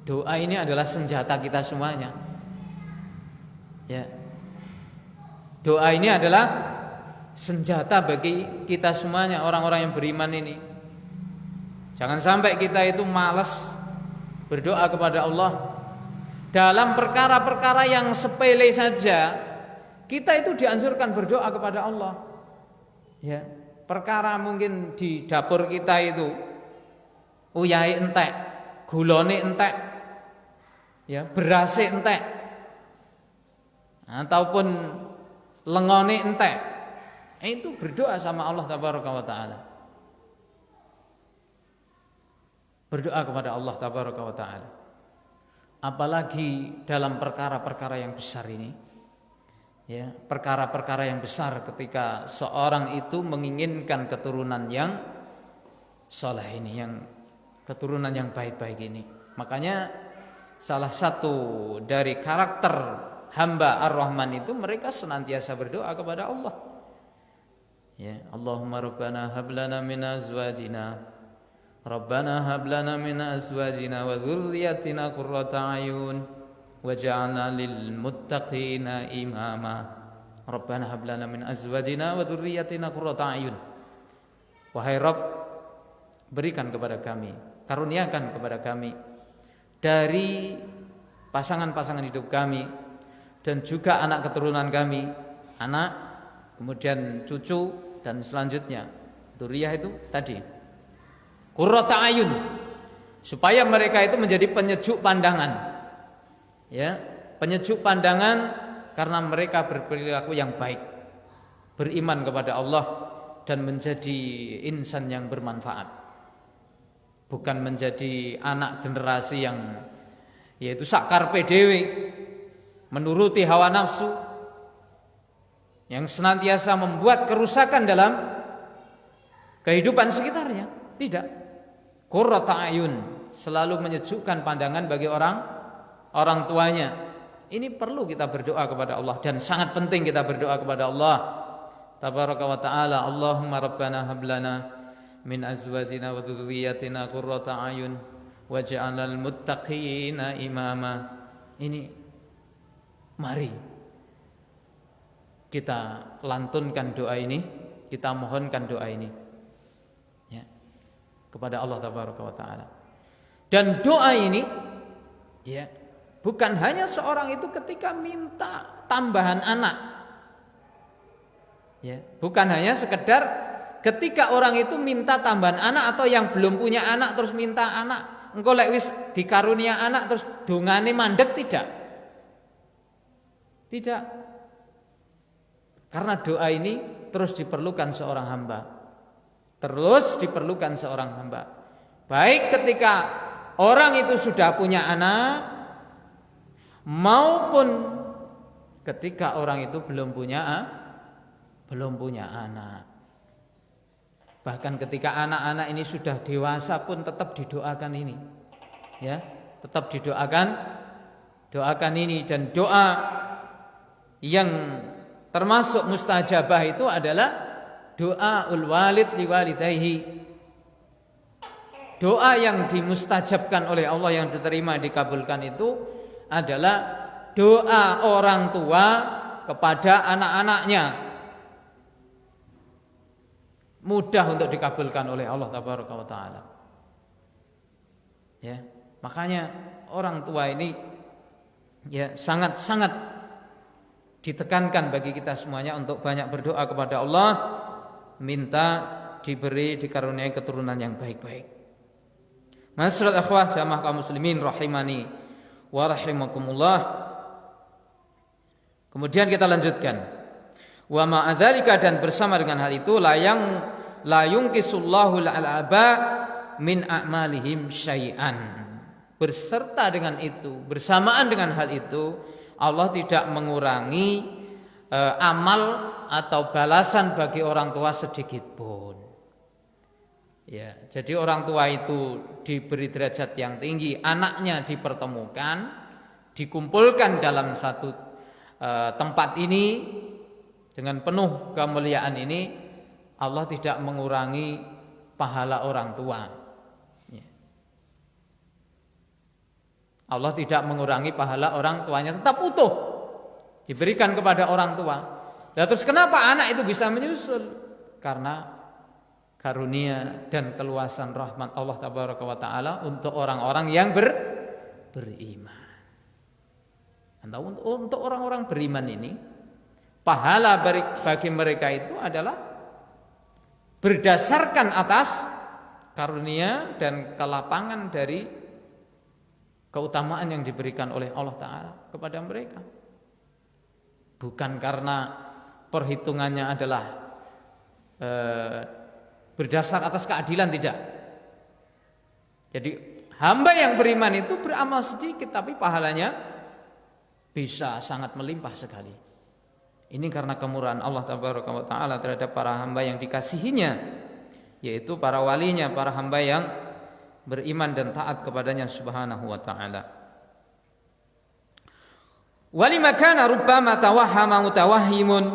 Doa ini adalah senjata kita semuanya. Ya. Doa ini adalah senjata bagi kita semuanya, orang-orang yang beriman ini. Jangan sampai kita itu malas berdoa kepada Allah dalam perkara-perkara yang sepele saja. Kita itu dianjurkan berdoa kepada Allah. Ya, perkara mungkin di dapur kita itu uyahe entek, gulone entek, ya, berase entek, ataupun lengone entek, itu berdoa sama Allah tabaraka wa taala. Berdoa kepada Allah tabaraka wa taala. Apalagi dalam perkara-perkara yang besar ini, ya, perkara-perkara yang besar ketika seorang itu menginginkan keturunan yang saleh ini, yang keturunan yang baik-baik ini. Makanya salah satu dari karakter hamba Ar-Rahman itu mereka senantiasa berdoa kepada Allah. Ya, Allahumma rabbana hab lana min azwajina Rabbana hab lana min azwajina wa dzurriyyatina qurrata a'yun waj'alna lil muttaqina imama. Rabbana hab lana min azwajina wa dzurriyyatina qurrata a'yun. Wahai Rabb, berikan kepada kami, karuniakan kepada kami dari pasangan-pasangan hidup kami dan juga anak keturunan kami, anak, kemudian cucu dan selanjutnya. Dzurriyyah itu tadi qurrata ayun, supaya mereka itu menjadi penyejuk pandangan. Ya, penyejuk pandangan karena mereka berperilaku yang baik, beriman kepada Allah dan menjadi insan yang bermanfaat. Bukan menjadi anak generasi yang yaitu sakar PDW, menuruti hawa nafsu, yang senantiasa membuat kerusakan dalam kehidupan sekitarnya. Tidak. Qurrata ayun, selalu menyejukkan pandangan bagi orang tuanya. Ini perlu kita berdoa kepada Allah, dan sangat penting kita berdoa kepada Allah tabaraka wa taala. Allahumma rabbana hab lana min azwajina wa dzurriyyatina qurrata ayun waj'alnal muttaqina imama. Ini mari kita lantunkan doa ini, kita mohonkan doa ini, ya, kepada Allah tabaraka wa taala. Dan doa ini, ya, bukan hanya seorang itu ketika minta tambahan anak, ya, bukan hanya sekedar ketika orang itu minta tambahan anak, atau yang belum punya anak terus minta anak, engko lek wis dikarunia anak terus dongane mandek. Tidak. Karena doa ini terus diperlukan seorang hamba. Terus diperlukan seorang hamba. Baik ketika orang itu sudah punya anak, maupun ketika orang itu belum punya anak. Bahkan ketika anak-anak ini sudah dewasa pun tetap didoakan ini. Ya, tetap doakan ini. Dan doa yang termasuk mustajabah itu adalah doaul walid liwalidayhi. Doa yang dimustajabkan oleh Allah, yang diterima, dikabulkan itu adalah doa orang tua kepada anak-anaknya. Mudah untuk dikabulkan oleh Allah tabaraka wa taala. Ya, makanya orang tua ini, ya, sangat-sangat ditekankan bagi kita semuanya untuk banyak berdoa kepada Allah, minta dikaruniai keturunan yang baik-baik. Masyaallah akhwah jamaah kaum muslimin rahimani wa rahimakumullah. Kemudian kita lanjutkan. Wa ma'adzalika, dan bersama dengan hal itu la yunqisullahu al-aba min a'malihim syai'an. Berserta dengan itu, bersamaan dengan hal itu, Allah tidak mengurangi amal atau balasan bagi orang tua sedikit pun. Ya, jadi orang tua itu diberi derajat yang tinggi, anaknya dipertemukan, dikumpulkan dalam satu tempat ini dengan penuh kemuliaan ini, Allah tidak mengurangi pahala orang tua. Allah tidak mengurangi pahala orang tuanya, tetap utuh diberikan kepada orang tua. Nah, terus kenapa anak itu bisa menyusul? Karena karunia dan keluasan rahmat Allah tabaraka wa taala untuk orang-orang yang beriman. Untuk orang-orang beriman ini, pahala bagi mereka itu adalah berdasarkan atas karunia dan kelapangan dari keutamaan yang diberikan oleh Allah Ta'ala kepada mereka. Bukan karena perhitungannya adalah berdasar atas keadilan, tidak. Jadi hamba yang beriman itu beramal sedikit tapi pahalanya bisa sangat melimpah sekali. Ini karena kemurahan Allah Ta'ala terhadap para hamba yang dikasihinya, yaitu para walinya, para hamba yang beriman dan taat kepadanya subhanahu wa ta'ala. Walima kana rubbama tawahhama mutawahhimun.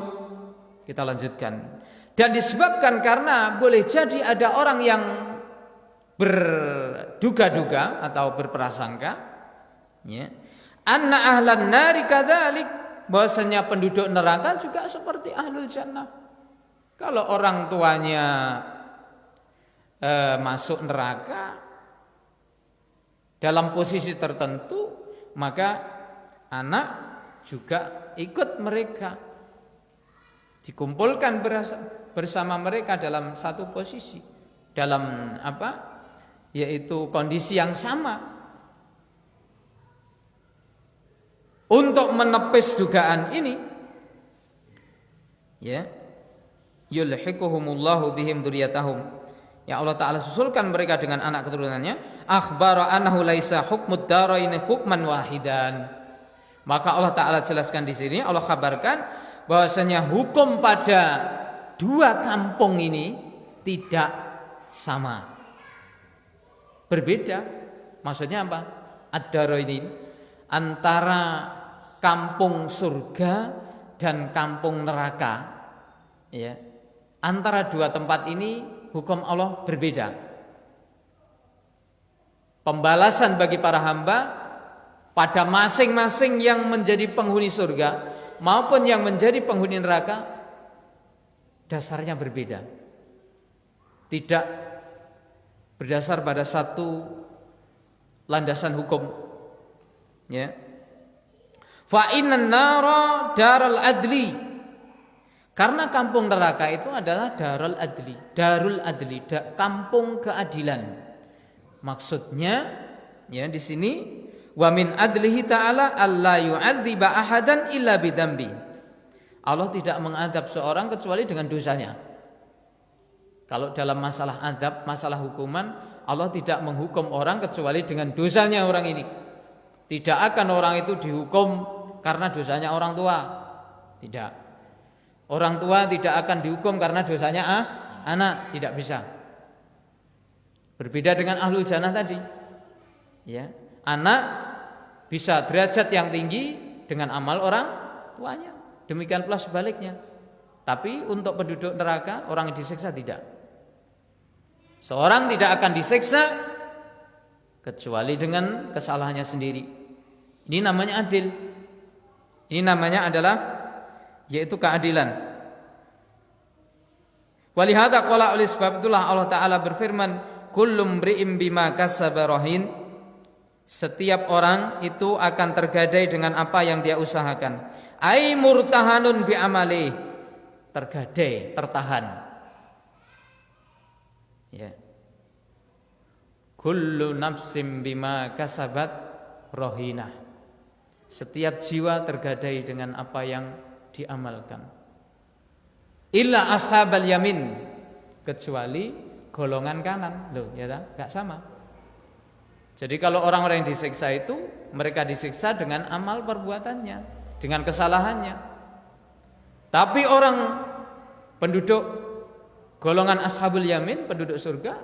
Kita lanjutkan. Dan disebabkan karena boleh jadi ada orang yang berduga-duga atau berprasangka, ya, anna ahlan nari kadzalik, bahwasanya penduduk neraka juga seperti ahlul jannah. Kalau orang tuanya masuk neraka dalam posisi tertentu, maka anak juga ikut mereka, dikumpulkan bersama mereka dalam satu posisi, dalam yaitu kondisi yang sama. Untuk menepis dugaan ini, ya, yulhiquhumullahu bihim dzurriyyatahum, ya Allah Ta'ala susulkan mereka dengan anak keturunannya. Akhbara annahu laisa hukmud daraini hukman wahidan. Maka Allah Ta'ala jelaskan di sini, Allah kabarkan bahwasanya hukum pada dua kampung ini tidak sama, berbeda. Maksudnya apa? Ad-daraini, antara kampung surga dan kampung neraka, ya, antara dua tempat ini hukum Allah berbeda. Pembalasan bagi para hamba pada masing-masing yang menjadi penghuni surga maupun yang menjadi penghuni neraka dasarnya berbeda. Tidak berdasar pada satu landasan hukum, ya. Fa innan nara darul adli, karena kampung neraka itu adalah darul adli, kampung keadilan. Maksudnya, ya, di sini wa min adlihi ta'ala alla yu'adziba ahadan illa bidzambi. Allah tidak mengadab seorang kecuali dengan dosanya. Kalau dalam masalah azab, masalah hukuman, Allah tidak menghukum orang kecuali dengan dosanya orang ini. Tidak akan orang itu dihukum karena dosanya orang tua. Tidak. Orang tua tidak akan dihukum karena dosanya anak, tidak bisa. Berbeda dengan ahlul jannah tadi, ya, anak bisa derajat yang tinggi dengan amal orang tuanya. Demikian pula sebaliknya. Tapi untuk penduduk neraka, orang yang disiksa tidak. Seorang tidak akan disiksa kecuali dengan kesalahannya sendiri. Ini namanya adil. Ini namanya adalah yaitu keadilan. Walihada qala, oleh sebab itulah Allah Ta'ala berfirman, kullum mri'im bima kasaba rahin. Setiap orang itu akan tergadai dengan apa yang dia usahakan. ai murtahanun bi amali, tergadai, tertahan. Ya. Kullu nafsim bima kasabat rohinah. Setiap jiwa tergadai dengan apa yang diamalkan. Illa ashabal yamin, kecuali golongan kanan. Loh, ya tak? Enggak sama. Jadi kalau orang-orang yang disiksa itu, mereka disiksa dengan amal perbuatannya, dengan kesalahannya. Tapi orang penduduk golongan ashabul yamin, penduduk surga,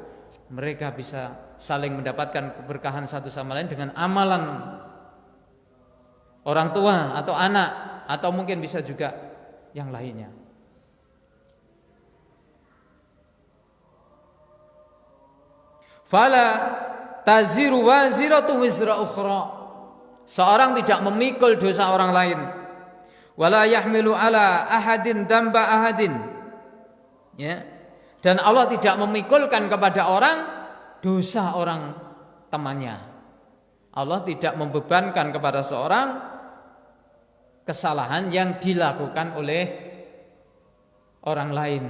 mereka bisa saling mendapatkan keberkahan satu sama lain dengan amalan orang tua atau anak, atau mungkin bisa juga yang lainnya. Fala taziru waziratu wizra ukhra. Seorang tidak memikul dosa orang lain. Wala yahmilu ala ahadin damba ahadin. Ya. Dan Allah tidak memikulkan kepada orang dosa orang temannya. Allah tidak membebankan kepada seorang kesalahan yang dilakukan oleh orang lain.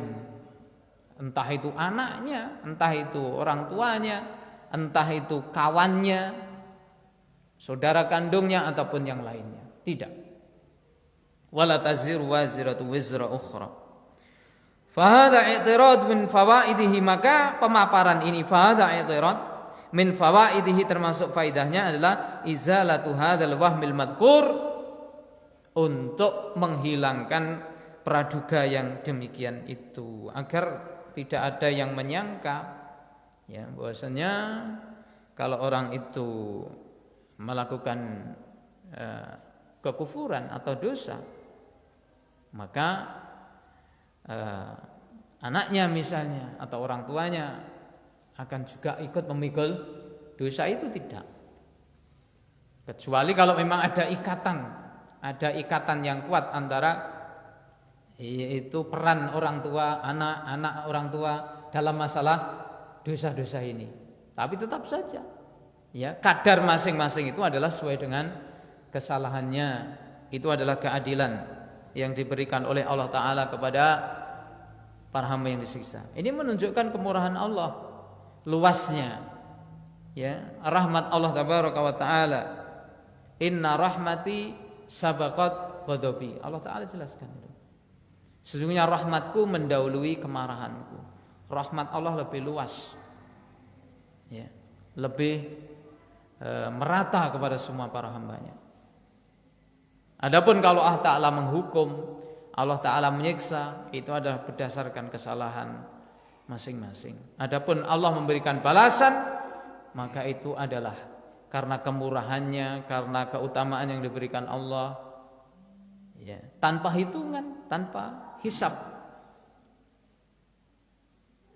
Entah itu anaknya, entah itu orang tuanya, entah itu kawannya, saudara kandungnya ataupun yang lainnya. Tidak. Wala taziru waziratu wizra ukhra. Fahadha i'tirad min fawaidihi, maka pemaparan ini fahadha i'tirad min fawaidihi, termasuk faidahnya adalah izalatu hadzal wahmil madhkur, untuk menghilangkan praduga yang demikian itu, agar tidak ada yang menyangka ya bahwasanya kalau orang itu melakukan kekufuran atau dosa, maka anaknya misalnya atau orang tuanya akan juga ikut memikul dosa itu. Tidak, kecuali kalau memang ada ikatan yang kuat antara yaitu peran orang tua, anak orang tua dalam masalah dosa-dosa ini. Tapi tetap saja ya, kadar masing-masing itu adalah sesuai dengan kesalahannya. Itu adalah keadilan yang diberikan oleh Allah Ta'ala kepada para hamba yang disiksa. Ini menunjukkan kemurahan Allah, luasnya ya rahmat Allah Tabaraka wa Ta'ala. Inna rahmati sabaqat ghadabi. Allah Ta'ala jelaskan itu. Sesungguhnya rahmatku mendahului kemarahanku. Rahmat Allah lebih luas ya, lebih merata kepada semua para hambanya. Adapun kalau Allah Ta'ala menghukum, Allah Ta'ala menyiksa, itu adalah berdasarkan kesalahan masing-masing. Adapun Allah memberikan balasan, maka itu adalah karena kemurahannya, karena keutamaan yang diberikan Allah ya, tanpa hitungan, tanpa hisab.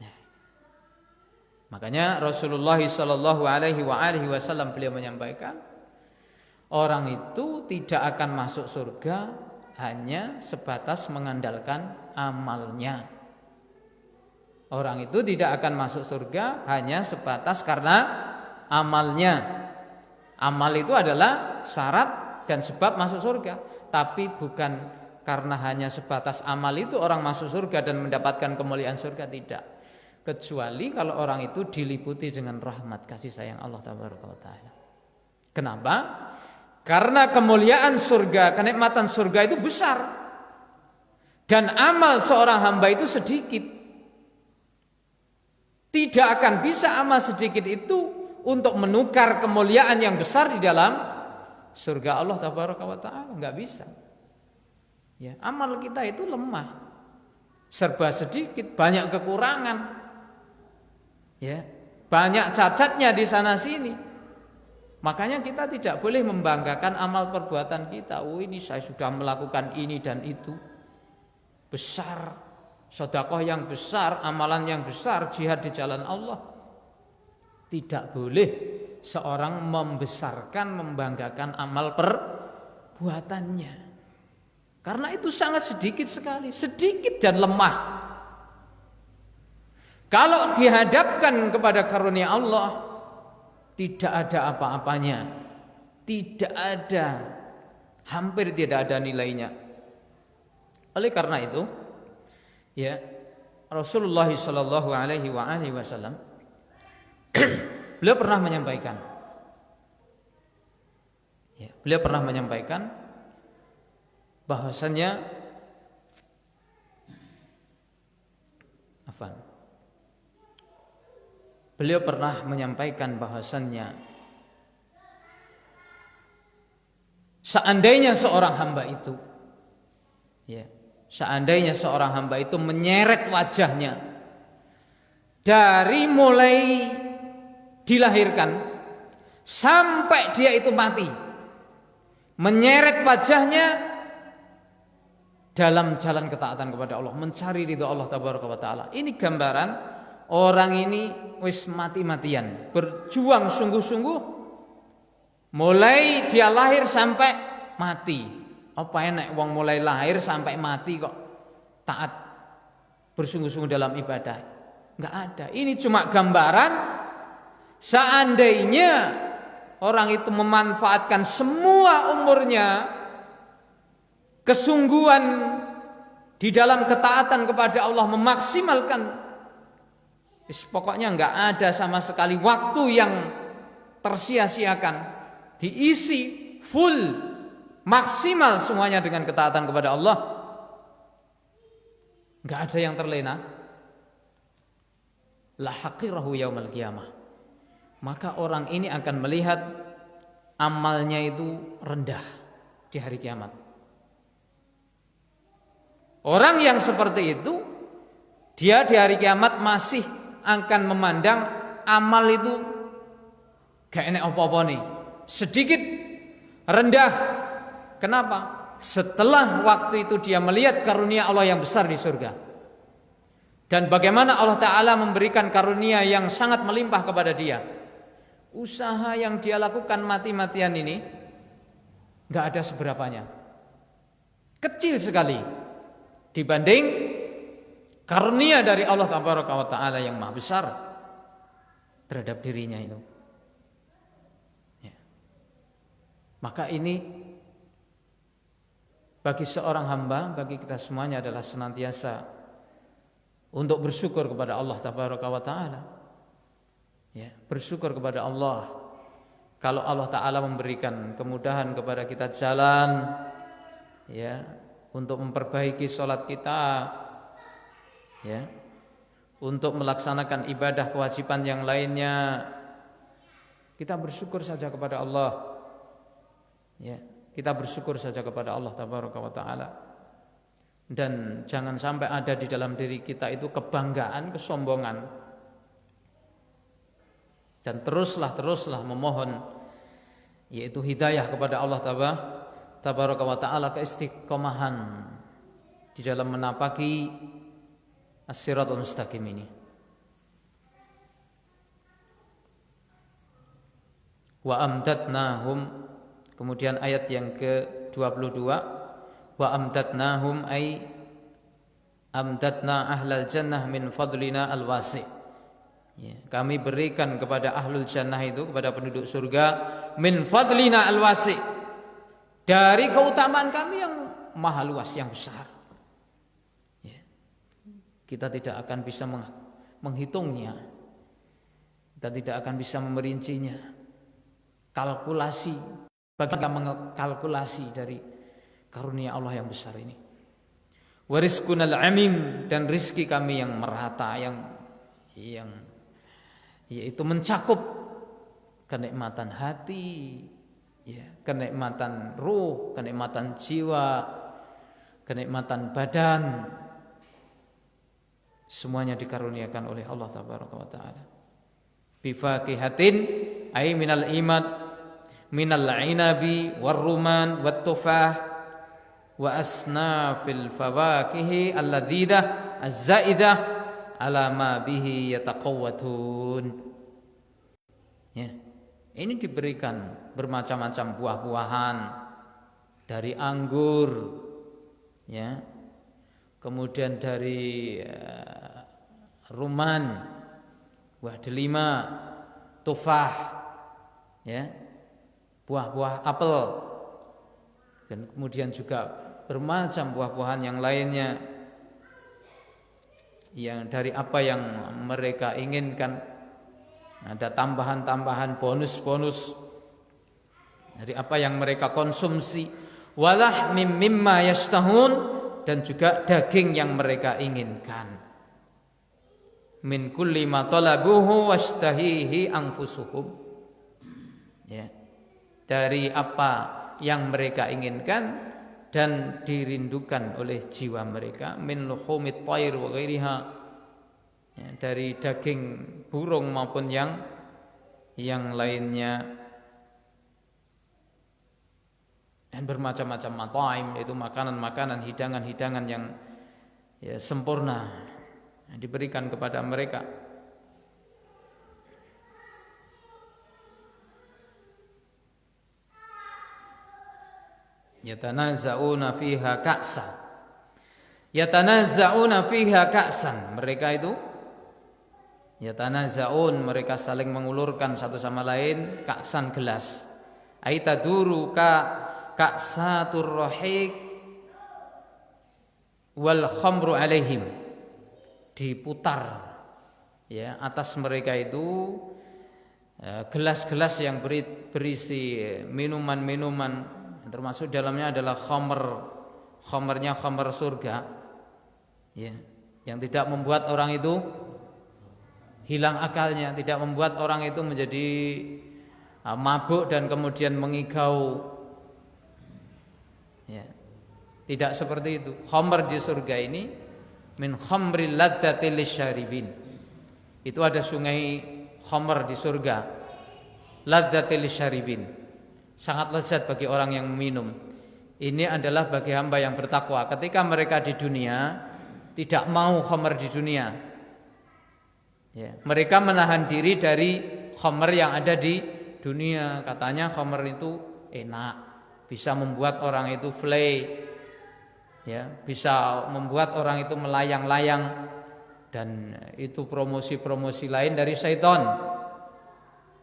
Nah, makanya Rasulullah sallallahu alaihi wasallam beliau menyampaikan, orang itu tidak akan masuk surga hanya sebatas mengandalkan amalnya. Orang itu tidak akan masuk surga hanya sebatas karena amalnya. Amal itu adalah syarat dan sebab masuk surga, tapi bukan karena hanya sebatas amal itu orang masuk surga dan mendapatkan kemuliaan surga, tidak. Kecuali kalau orang itu diliputi dengan rahmat kasih sayang Allah Taala. Kenapa? Karena kemuliaan surga, kenikmatan surga itu besar, dan amal seorang hamba itu sedikit. Tidak akan bisa amal sedikit itu untuk menukar kemuliaan yang besar di dalam surga Allah Taala. Enggak bisa. Ya, amal kita itu lemah, serba sedikit, banyak kekurangan, ya, banyak cacatnya di sana sini. Makanya kita tidak boleh membanggakan amal perbuatan kita. Oh, ini saya sudah melakukan ini dan itu, besar, sedekah yang besar, amalan yang besar, jihad di jalan Allah. Tidak boleh seorang membesarkan, membanggakan amal perbuatannya. Karena itu sangat sedikit sekali, sedikit dan lemah. Kalau dihadapkan kepada karunia Allah, tidak ada apa-apanya, tidak ada hampir tidak ada nilainya. Oleh karena itu, ya, Rasulullah sallallahu alaihi wasallam beliau pernah menyampaikan, ya, beliau pernah menyampaikan bahwasannya beliau pernah menyampaikan bahwasannya seandainya seorang hamba itu, ya, seandainya seorang hamba itu menyeret wajahnya dari mulai dilahirkan sampai dia itu mati, menyeret wajahnya dalam jalan ketaatan kepada Allah, mencari ridho Allah tabaraka wa taala. Ini gambaran orang ini wis mati-matian, berjuang sungguh-sungguh mulai dia lahir sampai mati. Apa enak wong mulai lahir sampai mati kok taat bersungguh-sungguh dalam ibadah? Enggak ada. Ini cuma gambaran seandainya orang itu memanfaatkan semua umurnya, kesungguhan di dalam ketaatan kepada Allah, memaksimalkan, pokoknya enggak ada sama sekali waktu yang tersia-siakan, diisi full, maksimal semuanya dengan ketaatan kepada Allah, enggak ada yang terlena, la haqirahu yaumal qiyamah, maka orang ini akan melihat amalnya itu rendah di hari kiamat. Orang yang seperti itu, dia di hari kiamat masih akan memandang amal itu gak enak apa-apa nih, sedikit, rendah. Kenapa? Setelah waktu itu dia melihat karunia Allah yang besar di surga, dan bagaimana Allah Ta'ala memberikan karunia yang sangat melimpah kepada dia. Usaha yang dia lakukan mati-matian ini gak ada seberapanya, kecil sekali dibanding karunia dari Allah Ta'ala yang maha besar terhadap dirinya itu, ya. Maka ini bagi seorang hamba, bagi kita semuanya adalah senantiasa untuk bersyukur kepada Allah Ta'ala, ya, bersyukur kepada Allah. Kalau Allah Ta'ala memberikan kemudahan kepada kita jalan, ya, untuk memperbaiki sholat kita, ya, untuk melaksanakan ibadah kewajiban yang lainnya, kita bersyukur saja kepada Allah, ya, kita bersyukur saja kepada Allah Ta'ala. Dan jangan sampai ada di dalam diri kita itu kebanggaan, kesombongan, dan teruslah memohon, yaitu hidayah kepada Allah Tabaraka wa ta'ala, keistiqomahan di dalam menapaki as-siratal mustaqim ini. Wa amdatnahum, kemudian ayat yang ke-22, wa amdatnahum ay amdatna ahlal jannah min fadlina al-wasi', ya, kami berikan kepada ahlul jannah itu, kepada penduduk surga, min fadlina al-wasi', dari keutamaan kami yang maha luas, yang besar, ya. Kita tidak akan bisa menghitungnya, kita tidak akan bisa memerincinya. Kalkulasi, bagaimana mengkalkulasi dari karunia Allah yang besar ini. Warizqunal amim, dan rizki kami yang merata, yang yaitu mencakup kenikmatan hati, ya, kenikmatan ruh, kenikmatan jiwa, kenikmatan badan, semuanya dikaruniakan oleh Allah Tabaraka wa taala. Bi faqihatin ay minal imad, minal inabi warruman wattufah wa asnafil fawakihi alladzidah az-zaidah ala ma bihi yataqawwatun, ya. Ini diberikan bermacam-macam buah-buahan, dari anggur, ya, kemudian dari ruman, buah delima, tufah, ya, buah-buah apel, dan kemudian juga bermacam buah-buahan yang lainnya yang dari apa yang mereka inginkan. Ada tambahan-tambahan bonus-bonus dari apa yang mereka konsumsi. Walah mimma yashtahun, dan juga daging yang mereka inginkan. Min kulli ma talabuhu wastahihi anfusuhum. Ya. Dari apa yang mereka inginkan dan dirindukan oleh jiwa mereka, min luhumit thair wa ghairiha, ya, dari daging burung maupun yang lainnya, dan bermacam-macam mataim, yaitu makanan-makanan, hidangan-hidangan yang ya, sempurna yang diberikan kepada mereka. Yatanaza'una fiha ka'sa. Yatanaza'una fiha ka'san. Mereka itu yatanaza'un, mereka saling mengulurkan satu sama lain ka'san, gelas. Aitaduru ka'satur rahiq wal khamru alaihim. Diputar ya atas mereka itu gelas-gelas yang berisi minuman-minuman, termasuk dalamnya adalah khamernya khamer surga, ya, yang tidak membuat orang itu hilang akalnya, tidak membuat orang itu menjadi mabuk dan kemudian mengigau, ya, tidak seperti itu. Khamer di surga ini min khamril ladzati lisyaribin, itu ada sungai khamer di surga, ladzati lisyaribin, sangat lezat bagi orang yang minum. Ini adalah bagi hamba yang bertakwa. Ketika mereka di dunia tidak mau khamr di dunia, ya, mereka menahan diri dari khamr yang ada di dunia. Katanya khamr itu enak, bisa membuat orang itu fly, ya, bisa membuat orang itu melayang-layang, dan itu promosi-promosi lain dari syaitan.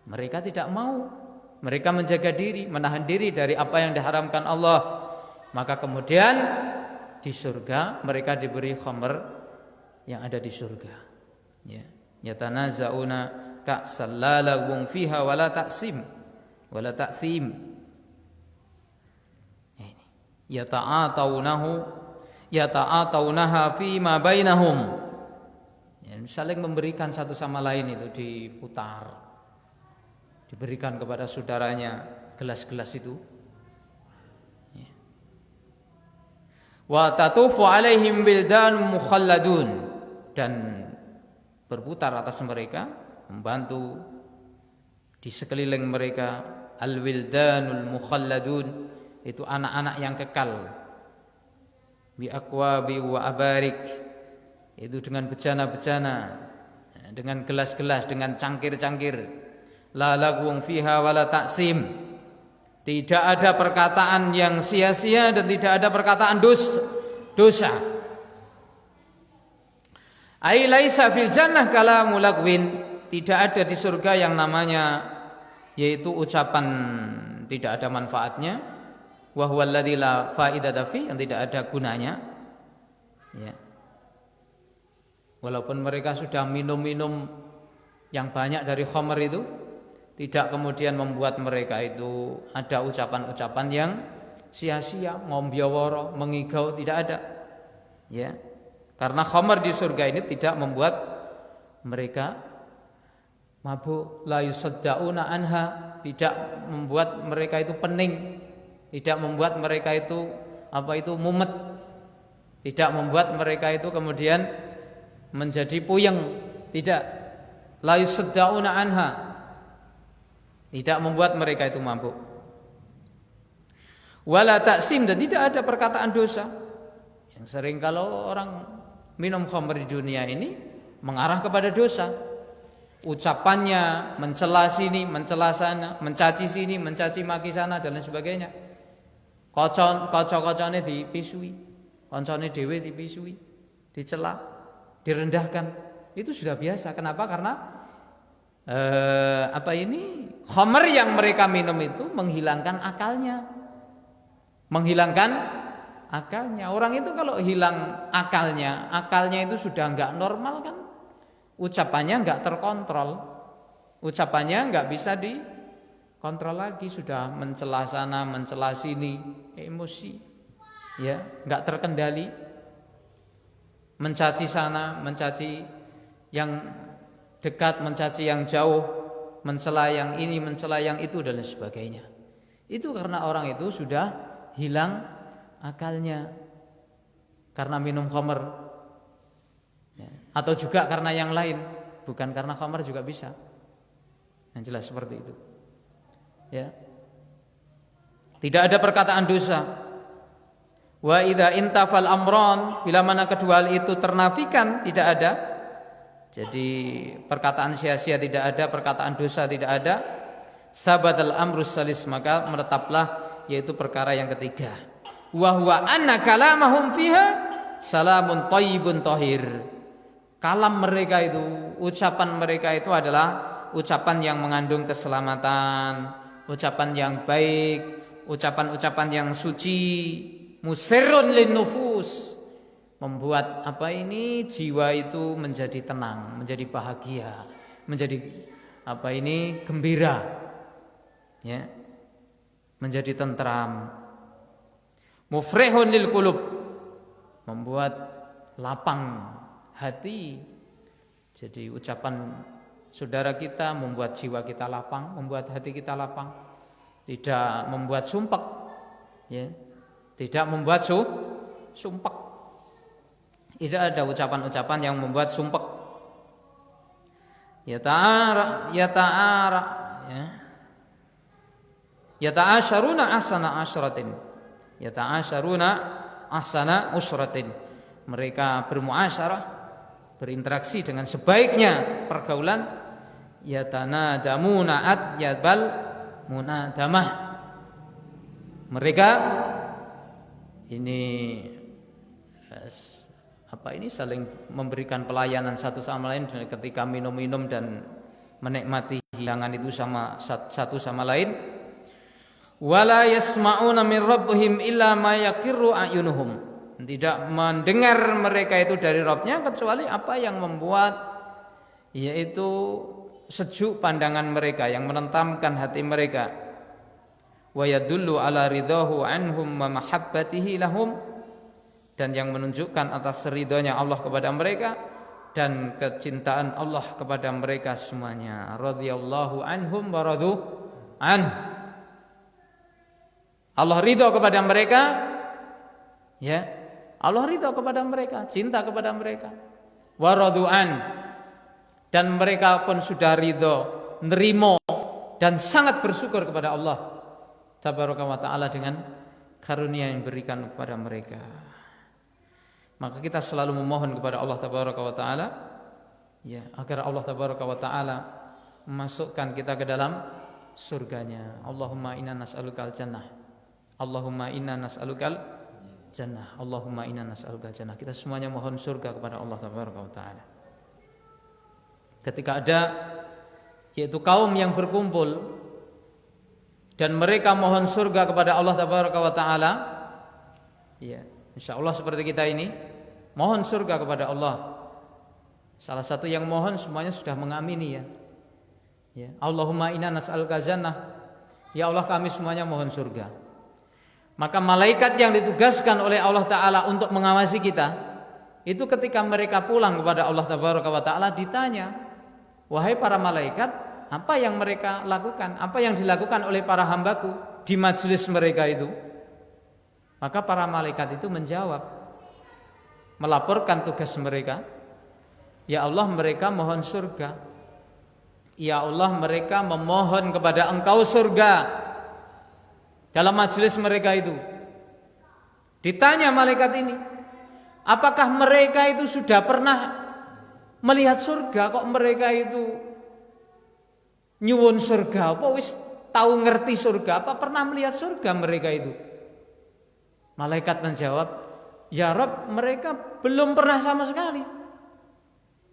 Mereka tidak mau. Mereka menjaga diri, menahan diri dari apa yang diharamkan Allah. Maka kemudian di surga mereka diberi khamr yang ada di surga. Ya, yatanaza'una ka'sal la lagwun fiha wala ta'sim wala ta'thim. Yata'ataunaha fi ma bainahum. Ya, saling memberikan satu sama lain, itu diputar, diberikan kepada saudaranya gelas-gelas itu. Wa tatufu alaihim bildan mukhalladun, dan berputar atas mereka, membantu di sekeliling mereka al-wildanul mukhalladun, itu anak-anak yang kekal, bi aqwabi wa abarik, itu dengan bejana-bejana, dengan gelas-gelas, dengan cangkir-cangkir. La lagwun fiha wala ta'sim, tidak ada perkataan yang sia-sia dan tidak ada perkataan dosa. Ai laisa fil jannah kalamu lagwin, tidak ada di surga yang namanya yaitu ucapan tidak ada manfaatnya. Wa huwal ladzi la faidata fi, yang tidak ada gunanya. Ya. Walaupun mereka sudah minum-minum yang banyak dari khamr itu, tidak kemudian membuat mereka itu ada ucapan-ucapan yang sia-sia, ngombyawara, mengigau, tidak ada. Ya. Karena khamr di surga ini tidak membuat mereka mabuk, la yusaddauna anha, tidak membuat mereka itu pening, tidak membuat mereka itu mumet, tidak membuat mereka itu kemudian menjadi puyeng, tidak. La yusaddauna anha, tidak membuat mereka itu mabuk. Wala ta'sim, dan tidak ada perkataan dosa. Yang sering kalau orang minum khamr di dunia ini mengarah kepada dosa. Ucapannya mencela sini, mencela sana, mencaci sini, mencaci maki sana, dan lain sebagainya. Kocok-kocoknya dipisui, koncone dhewe dipisui, dicela, direndahkan. Itu sudah biasa. Kenapa? Karena khamr yang mereka minum itu menghilangkan akalnya. menghilangkan akalnya. Orang itu kalau hilang akalnya itu sudah nggak normal kan, ucapannya nggak terkontrol, ucapannya nggak bisa dikontrol lagi, sudah mencela sana, mencela sini, emosi, ya nggak terkendali, mencaci sana, mencaci yang dekat, mencaci yang jauh, mencela yang ini, mencela yang itu dan lain sebagainya. Itu karena orang itu sudah hilang akalnya karena minum khamr, ya. Atau juga karena yang lain, bukan karena khamr juga bisa. Yang jelas seperti itu. Ya. Tidak ada perkataan dosa. Wa idza intafal amron, bila mana kedua hal itu ternafikan, tidak ada. Jadi perkataan sia-sia tidak ada, perkataan dosa tidak ada. Sabatal amrus salis, maka menetaplah yaitu perkara yang ketiga. Wa huwa anna kalamahum fiha salamun thayyibun thahir. Kalam mereka itu, ucapan mereka itu adalah ucapan yang mengandung keselamatan, ucapan yang baik, ucapan-ucapan yang suci, musirrun lin nufus, membuat jiwa itu menjadi tenang, menjadi bahagia, menjadi gembira, ya, menjadi tentram. Mufrihun lil qulub, membuat lapang hati. Jadi ucapan saudara kita membuat jiwa kita lapang, membuat hati kita lapang, tidak membuat sumpek, ya, tidak membuat sumpek. Tidak ada ucapan-ucapan yang membuat sumpek. Ya ta'ara, ya. Yata'asyaruna ahsana asyratin. Yata'asyaruna ahsana usratin. Mereka bermuasyarah, berinteraksi dengan sebaiknya pergaulan. Yatanadamuna atyabal munadamah. Mereka ini saling memberikan pelayanan satu sama lain ketika minum-minum dan menikmati hidangan itu sama satu sama lain. Wala yasma'una min rabbihim illa ma yaqirru a'yunuhum. Tidak mendengar mereka itu dari Rabbnya kecuali apa yang membuat yaitu sejuk pandangan mereka, yang menentamkan hati mereka. Wa yadullu ala ridahu anhum wa mahabbatihi lahum, dan yang menunjukkan atas ridhonya Allah kepada mereka dan kecintaan Allah kepada mereka semuanya. Radhiyallahu anhum wa radu an. Allah ridho kepada mereka, ya. Allah ridho kepada mereka, cinta kepada mereka. Wa radu an. Dan mereka pun sudah ridho, nerimo dan sangat bersyukur kepada Allah tabaraka wa taala dengan karunia yang diberikan kepada mereka. Maka kita selalu memohon kepada Allah tabaraka wa taala, ya, agar Allah tabaraka wa taala memasukkan kita ke dalam surganya. Allahumma inna nas'alukal jannah. Allahumma inna nas'alukal jannah. Allahumma inna nas'alukal jannah. Kita semuanya mohon surga kepada Allah tabaraka wa taala. Ketika ada yaitu kaum yang berkumpul dan mereka mohon surga kepada Allah tabaraka wa taala, ya, insyaallah seperti kita ini mohon surga kepada Allah. Salah satu yang mohon semuanya sudah mengamini, ya. Ya, Allahumma inna nas'alukal jannah. Ya Allah, kami semuanya mohon surga. Maka malaikat yang ditugaskan oleh Allah Ta'ala untuk mengawasi kita, itu ketika mereka pulang kepada Allah Ta'ala ditanya, wahai para malaikat, apa yang mereka lakukan, apa yang dilakukan oleh para hambaku di majelis mereka itu? Maka para malaikat itu menjawab, melaporkan tugas mereka. Ya Allah, mereka mohon surga. Ya Allah, mereka memohon kepada Engkau surga. Dalam majelis mereka itu ditanya malaikat ini, apakah mereka itu sudah pernah melihat surga? Kok mereka itu nyuwun surga? Apa wis tahu ngerti surga? Apa pernah melihat surga mereka itu? Malaikat menjawab, ya Rabb, mereka belum pernah sama sekali.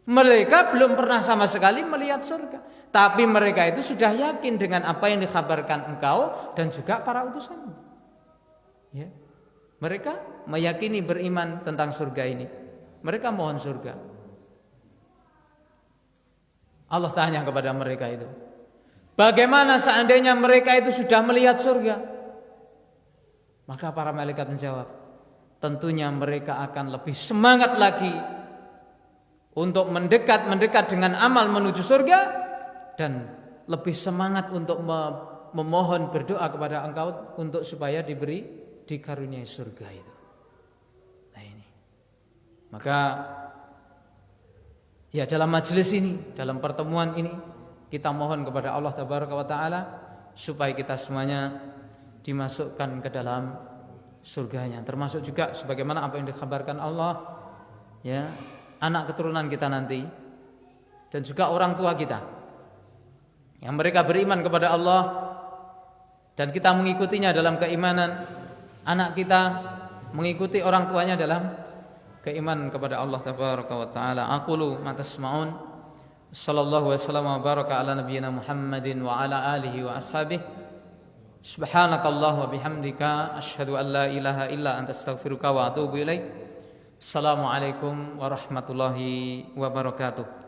Mereka belum pernah sama sekali melihat surga. Tapi mereka itu sudah yakin dengan apa yang dikhabarkan Engkau dan juga para utusanmu. Ya. Mereka meyakini, beriman tentang surga ini. Mereka mohon surga. Allah tanya kepada mereka itu, bagaimana seandainya mereka itu sudah melihat surga? Maka para malaikat menjawab, tentunya mereka akan lebih semangat lagi untuk mendekat dengan amal menuju surga, dan lebih semangat untuk memohon, berdoa kepada Engkau untuk supaya dikaruniai surga itu. Nah ini. Maka ya dalam majelis ini, dalam pertemuan ini, kita mohon kepada Allah Tabaraka wa Ta'ala supaya kita semuanya dimasukkan ke dalam surganya. Termasuk juga sebagaimana apa yang dikabarkan Allah, ya, anak keturunan kita nanti, dan juga orang tua kita, yang mereka beriman kepada Allah dan kita mengikutinya dalam keimanan. Anak kita mengikuti orang tuanya dalam keimanan kepada Allah Tabaraka wa Ta'ala. Aqulu ma tasma'un. Sallallahu wasallam wa baraka ala nabiyyina Muhammadin wa ala alihi wa ashabihi. Subhanakallah wa bihamdika asyhadu an la ilaha illa anta astaghfiruka wa atubu ilaik. Assalamualaikum warahmatullahi wabarakatuh.